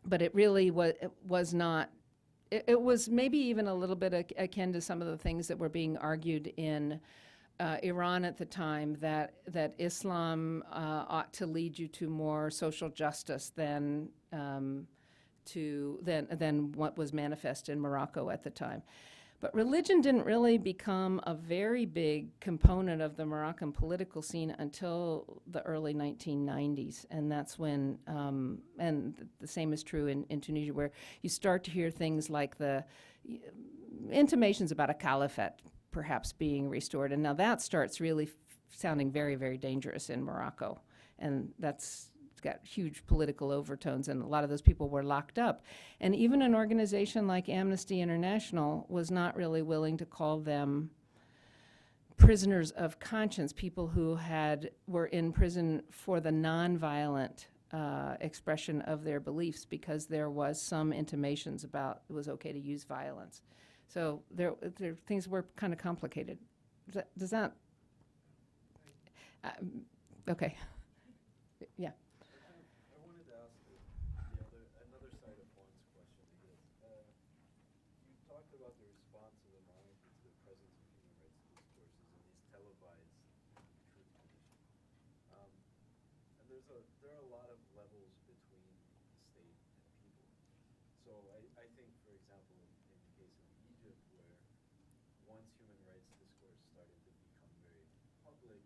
But it really was not. It was maybe even a little bit akin to some of the things that were being argued in Iran at the time, that Islam ought to lead you to more social justice than what was manifest in Morocco at the time. But religion didn't really become a very big component of the Moroccan political scene until the early 1990s, and that's when, and the same is true in Tunisia, where you start to hear things like the intimations about a caliphate perhaps being restored, and now that starts really sounding very, very dangerous in Morocco, and it's got huge political overtones, and a lot of those people were locked up. And even an organization like Amnesty International was not really willing to call them prisoners of conscience, people who were in prison for the nonviolent expression of their beliefs, because there was some intimations about it was okay to use violence. So things were kind of complicated. Does that okay. Yeah. I wanted to ask another side of Juan's question, because you talked about the response of the monarchy to the presence of human rights discourses and these televised truth commissions. And there are a lot of levels between state and people. So I think, for example, in the case of Egypt, where once human rights discourse started to become very public,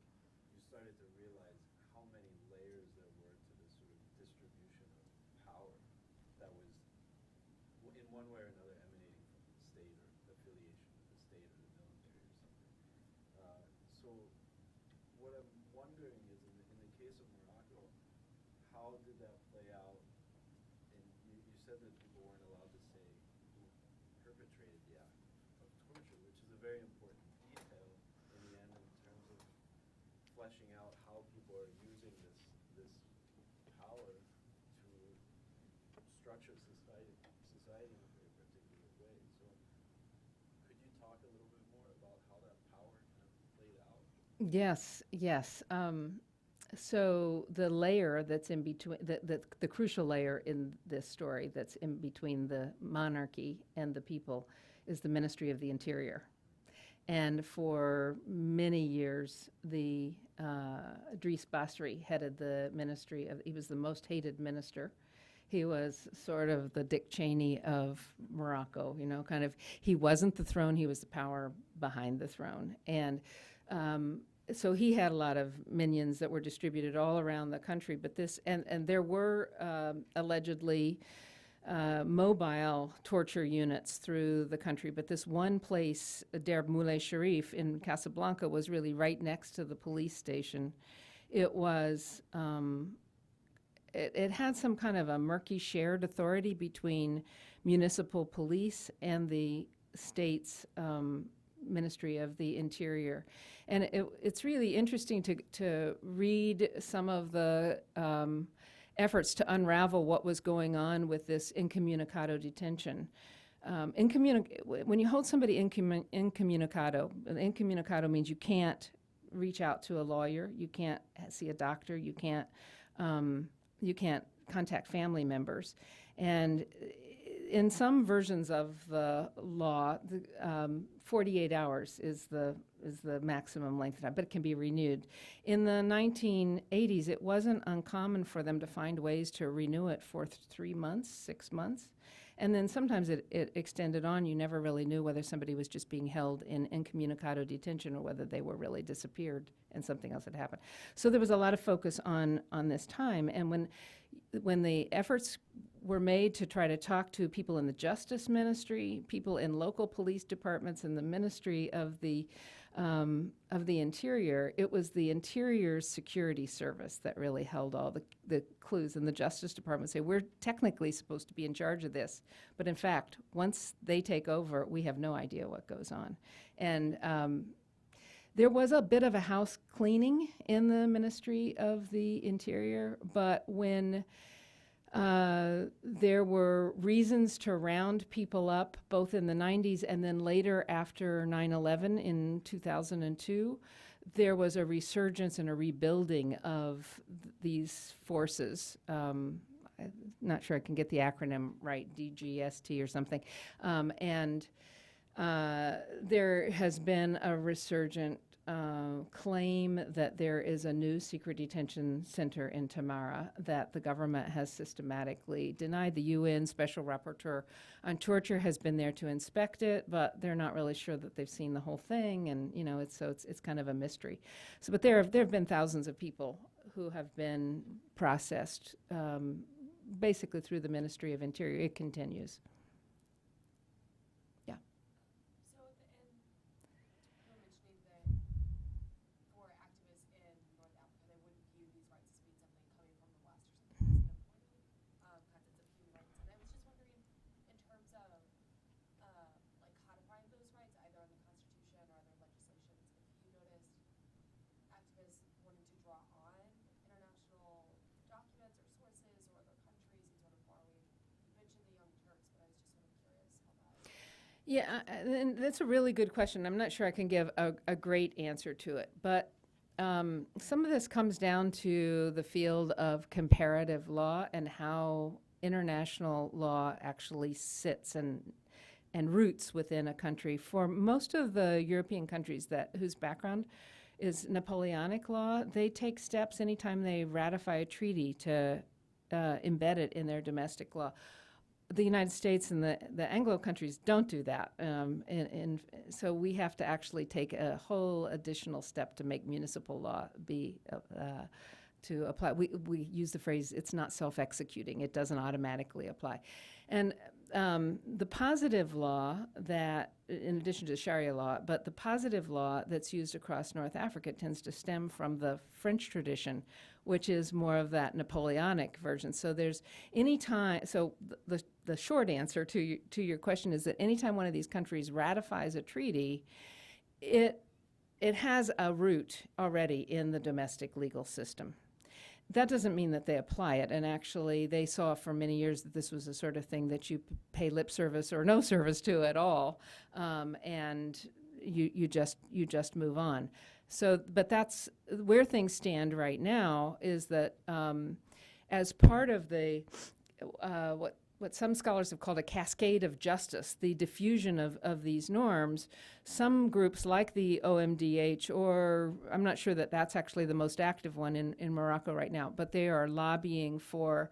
you started to realize how many layers there were to the sort of distribution of power that was, in one way or another, emanating from the state or affiliation with the state or the military or something. So what I'm wondering is, in the case of Morocco, how did that play out? And you said that people weren't allowed to say who perpetrated the act of torture, which is a very important detail in the end in terms of fleshing out how people are using this power to structure society in a very particular way. So could you talk a little bit more about how that power kind of played out? Yes, yes. So the layer that's in between, the crucial layer in this story that's in between the monarchy and the people is the Ministry of the Interior. And for many years, Idris Basri headed the ministry he was the most hated minister. He was sort of the Dick Cheney of Morocco, you know, kind of, he wasn't the throne, he was the power behind the throne. And so he had a lot of minions that were distributed all around the country, but and there were allegedly mobile torture units through the country, but this one place, Derb Moulay Sharif in Casablanca, was really right next to the police station. It was, it had some kind of a murky shared authority between municipal police and the state's Ministry of the Interior. And it's really interesting to read some of the efforts to unravel what was going on with this incommunicado detention. When you hold somebody incommunicado means you can't reach out to a lawyer, you can't see a doctor, you can't contact family members. And in some versions of the law, 48 hours is the maximum length of time, but it can be renewed. In the 1980s, it wasn't uncommon for them to find ways to renew it for 3 months, 6 months. And then sometimes it extended on. You never really knew whether somebody was just being held in incommunicado detention or whether they were really disappeared and something else had happened. So there was a lot of focus on this time. And when the efforts were made to try to talk to people in the Justice Ministry, people in local police departments, and the Ministry of the Interior, it was the Interior's Security Service that really held all the clues. And the Justice Department say, we're technically supposed to be in charge of this, but in fact, once they take over, we have no idea what goes on. And there was a bit of a house cleaning in the Ministry of the Interior, but when there were reasons to round people up, both in the 90s and then later after 9/11 in 2002, there was a resurgence and a rebuilding of these forces. I'm not sure I can get the acronym right, DGST or something. And there has been a resurgent claim that there is a new secret detention center in Tamara that the government has systematically denied. The UN Special Rapporteur on Torture has been there to inspect it, but they're not really sure that they've seen the whole thing, and you know, it's kind of a mystery. So, but there have been thousands of people who have been processed basically through the Ministry of Interior. It continues. So at the end, you were mentioning that for activists in North Africa, they wouldn't view these rights as being something coming from the West or something that's imported, concepts of human rights. And I was just wondering, in terms of like codifying those rights, either in the Constitution or other legislations, if you noticed activists wanting to draw on international documents or sources or other countries and sort of borrowing. You mentioned the Young Turks, but I was just sort of curious how that. Yeah, and that's a really good question. I'm not sure I can give a great answer to it, but some of this comes down to the field of comparative law and how international law actually sits and roots within a country. For most of the European countries whose background is Napoleonic law, they take steps anytime they ratify a treaty to embed it in their domestic law. The United States and the Anglo countries don't do that. And so we have to actually take a whole additional step to make municipal law to apply. We use the phrase, it's not self-executing. It doesn't automatically apply. And the positive law that, in addition to Sharia law, but the positive law that's used across North Africa tends to stem from the French tradition, which is more of that Napoleonic version. So there's any time, so the short answer to your question is that anytime one of these countries ratifies a treaty, it has a root already in the domestic legal system. That doesn't mean that they apply it, and actually they saw for many years that this was the sort of thing that you pay lip service or no service to at all, and you just move on. So, but that's where things stand right now, is that as part of the what some scholars have called a cascade of justice, the diffusion of these norms, some groups like the OMDH, or I'm not sure that that's actually the most active one in Morocco right now, but they are lobbying for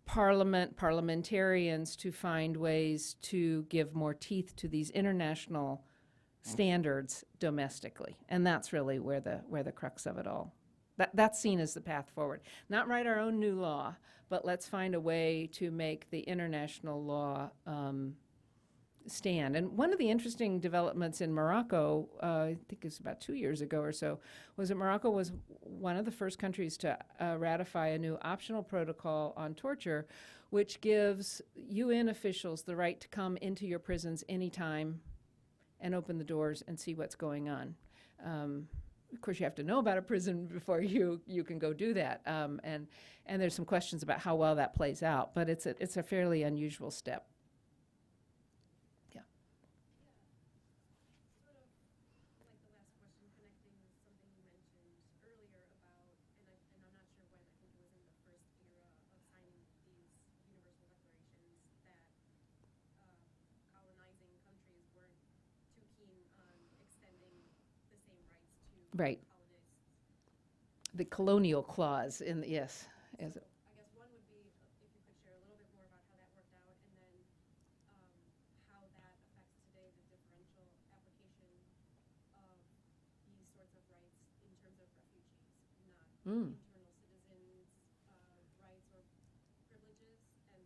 parliamentarians to find ways to give more teeth to these international standards domestically. And that's really where the crux of it all. That's seen as the path forward. Not write our own new law, but let's find a way to make the international law stand. And one of the interesting developments in Morocco, I think it's about 2 years ago or so, was that Morocco was one of the first countries to ratify a new optional protocol on torture, which gives UN officials the right to come into your prisons anytime and open the doors and see what's going on. Of course, you have to know about a prison before you can go do that, and there's some questions about how well that plays out. But it's a fairly unusual step. Yeah. Sort of like the last question, connecting with something you mentioned earlier about, and I'm not sure when, I think it was in the first era of signing these universal declarations, that colonizing countries weren't too keen on extending the same rights to Right. colonists. The colonial clause in yes. As So I guess one would be if you could share a little bit more about how that worked out, and then how that affects today the differential application of these sorts of rights in terms of refugees, not internal citizens' rights or privileges, and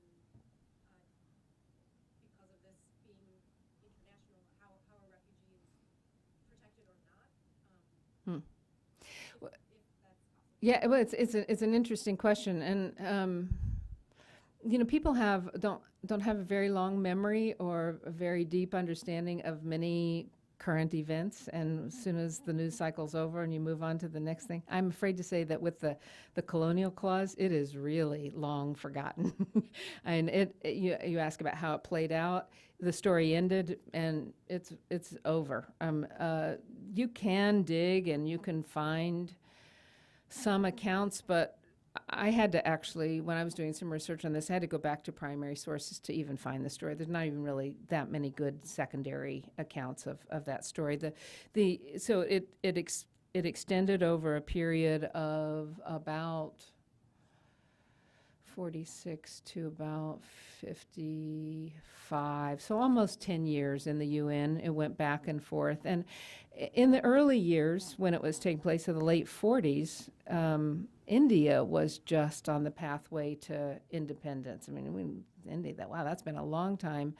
because of this being international, how are refugees protected or not? If that's possible. Yeah, well, it's an interesting question, and people don't have a very long memory or a very deep understanding of many current events, and as soon as the news cycle's over and you move on to the next thing, I'm afraid to say that with the colonial clause, it is really long forgotten. And you ask about how it played out. The story ended, and it's over. You can dig and you can find some accounts, but I had to actually, when I was doing some research on this, I had to go back to primary sources to even find the story. There's not even really that many good secondary accounts of that story. So it extended over a period of about 46 to about 55, so almost 10 years in the UN. It went back and forth. And in the early years, when it was taking place in the late 40s, India was just on the pathway to independence. I mean, India, that's been a long time.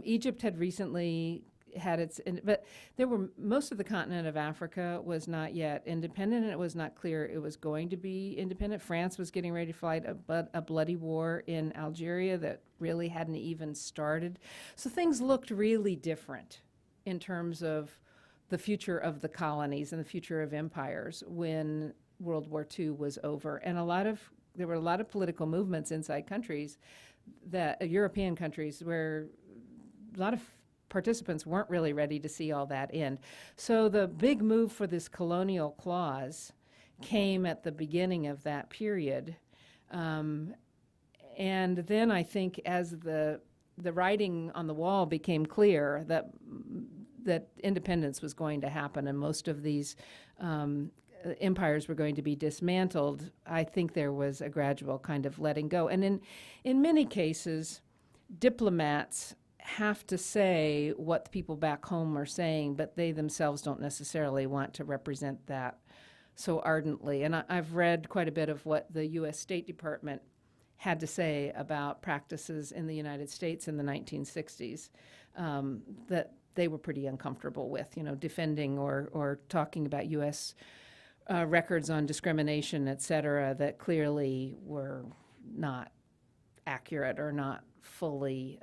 Egypt had recently had its, but there were, most of the continent of Africa was not yet independent, and it was not clear it was going to be independent. France was getting ready to fight a bloody war in Algeria that really hadn't even started. So things looked really different in terms of the future of the colonies and the future of empires when World War II was over. And there were a lot of political movements inside countries, European countries, where a lot of participants weren't really ready to see all that end. So the big move for this colonial clause came at the beginning of that period. And then I think as the writing on the wall became clear that independence was going to happen and most of these empires were going to be dismantled, I think there was a gradual kind of letting go. And in many cases, diplomats have to say what the people back home are saying, but they themselves don't necessarily want to represent that so ardently. And I've read quite a bit of what the U.S. State Department had to say about practices in the United States in the 1960s that they were pretty uncomfortable with, defending or talking about U.S. Records on discrimination, et cetera, that clearly were not accurate or not fully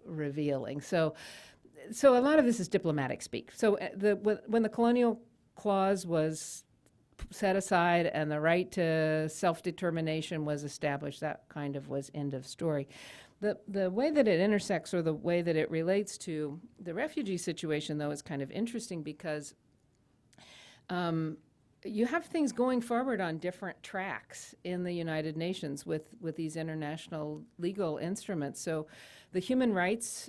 revealing. So a lot of this is diplomatic speak. So when the colonial clause was set aside and the right to self-determination was established, that kind of was end of story. The way that it intersects or the way that it relates to the refugee situation, though, is kind of interesting because you have things going forward on different tracks in the United Nations with these international legal instruments. So the human rights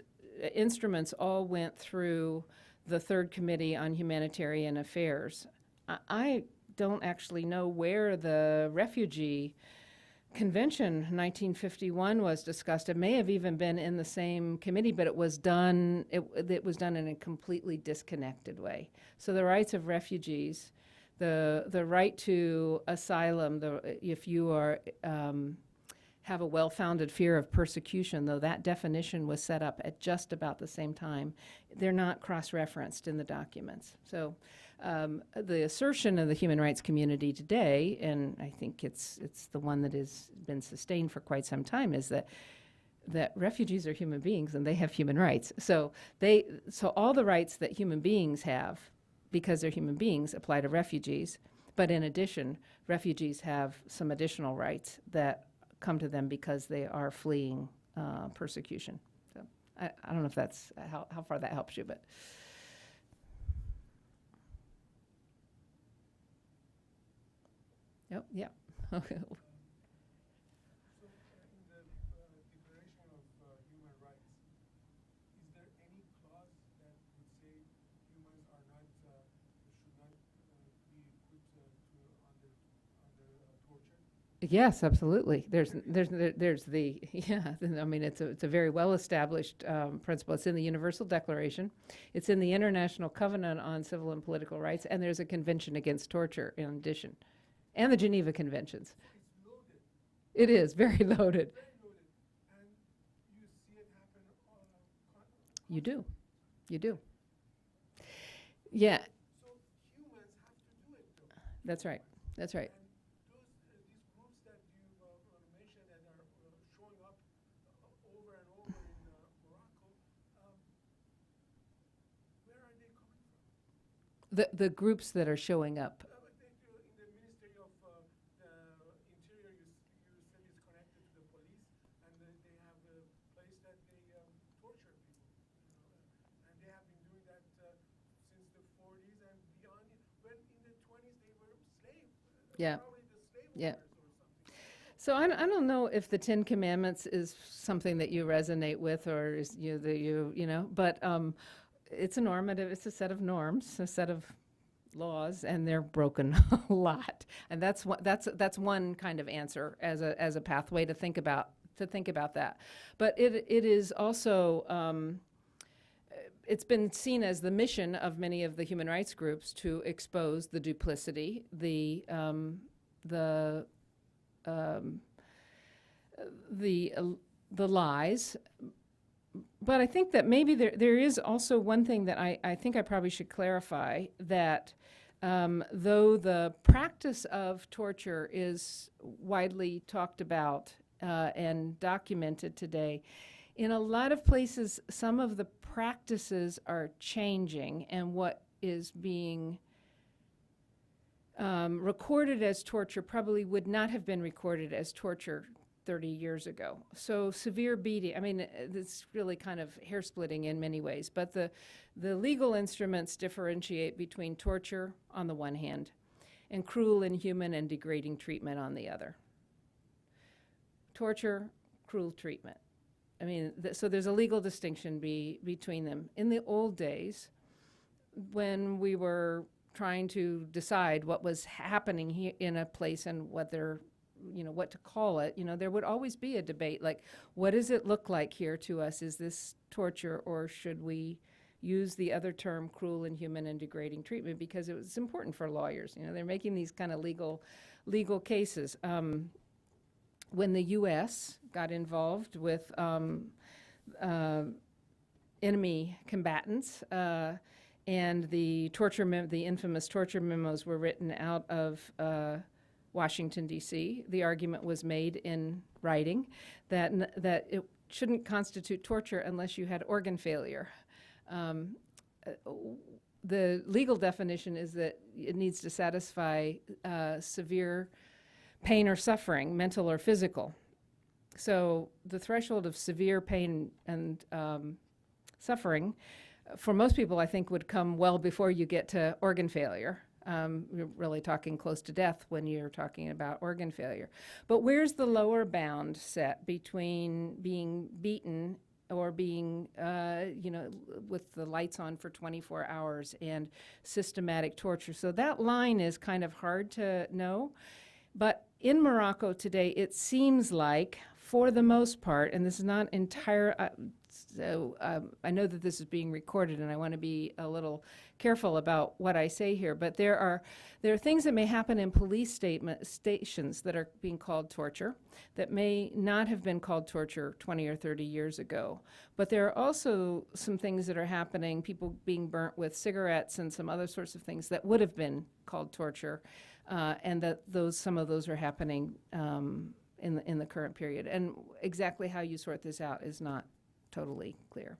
instruments all went through the Third Committee on Humanitarian Affairs. I don't actually know where the Refugee Convention 1951 was discussed. It may have even been in the same committee, but it was done in a completely disconnected way. So the rights of refugees, the right to asylum, if you are have a well-founded fear of persecution, though that definition was set up at just about the same time, they're not cross-referenced in the documents. So the assertion of the human rights community today, and I think it's the one that has been sustained for quite some time, is that refugees are human beings and they have human rights. So all the rights that human beings have, because they're human beings, apply to refugees. But in addition, refugees have some additional rights that come to them because they are fleeing persecution. So I don't know if that's how far that helps you, but. Yep, yeah. Okay. So, in the Declaration of Human Rights, is there any clause that would say humans are not, should not be put under torture? Yes, absolutely. There's the I mean, it's a very well established principle. It's in the Universal Declaration. It's in the International Covenant on Civil and Political Rights, and there's a Convention Against Torture in addition, and the Geneva Conventions. It's loaded. It is very loaded. Very loaded. And you see it happen You do. You do. Yeah, So humans have to do it, though. that's right. That's right. And these groups that you mentioned that are showing up over and over in Morocco, where are they coming from? The groups that are showing up. In the Ministry of the Interior, you said it's connected to the police, and they have a place that they torture people. And they have been doing that since the 40s and beyond. When in the 20s they were slaves. Yeah. Probably the slave Yeah. owners or something. So I don't know if the Ten Commandments is something that you resonate with, or is but it's a normative. It's a set of norms, a set of laws, and they're broken a lot. And that's one kind of answer as a pathway to think about that. But it is also it's been seen as the mission of many of the human rights groups to expose the duplicity, the lies. But I think that maybe there is also one thing that I think I probably should clarify, that though the practice of torture is widely talked about and documented today, in a lot of places, some of the practices are changing, and what is being recorded as torture probably would not have been recorded as torture 30 years ago. So severe beating, I mean, it's really kind of hair-splitting in many ways, but the legal instruments differentiate between torture on the one hand and cruel, inhuman, and degrading treatment on the other. Torture, cruel treatment. I mean, so there's a legal distinction between them. In the old days, when we were trying to decide what was happening in a place and what to call it, there would always be a debate, like, what does it look like here to us? Is this torture, or should we use the other term, cruel, inhuman, and degrading treatment? Because it was important for lawyers. They're making these kind of legal cases. when the U.S. got involved with enemy combatants, and the the infamous torture memos were written out of Washington, D.C., the argument was made in writing that it shouldn't constitute torture unless you had organ failure. The legal definition is that it needs to satisfy severe pain or suffering, mental or physical. So the threshold of severe pain and suffering, for most people, I think, would come well before you get to organ failure. You're really talking close to death when you're talking about organ failure. But where's the lower bound set between being beaten or being, with the lights on for 24 hours and systematic torture? So that line is kind of hard to know. But in Morocco today, it seems like, for the most part, and this is not entire, I know that this is being recorded, and I want to be a little careful about what I say here, but there are things that may happen in police stations that are being called torture that may not have been called torture 20 or 30 years ago. But there are also some things that are happening, people being burnt with cigarettes and some other sorts of things that would have been called torture, and that some of those are happening in the current period. And exactly how you sort this out is not totally clear.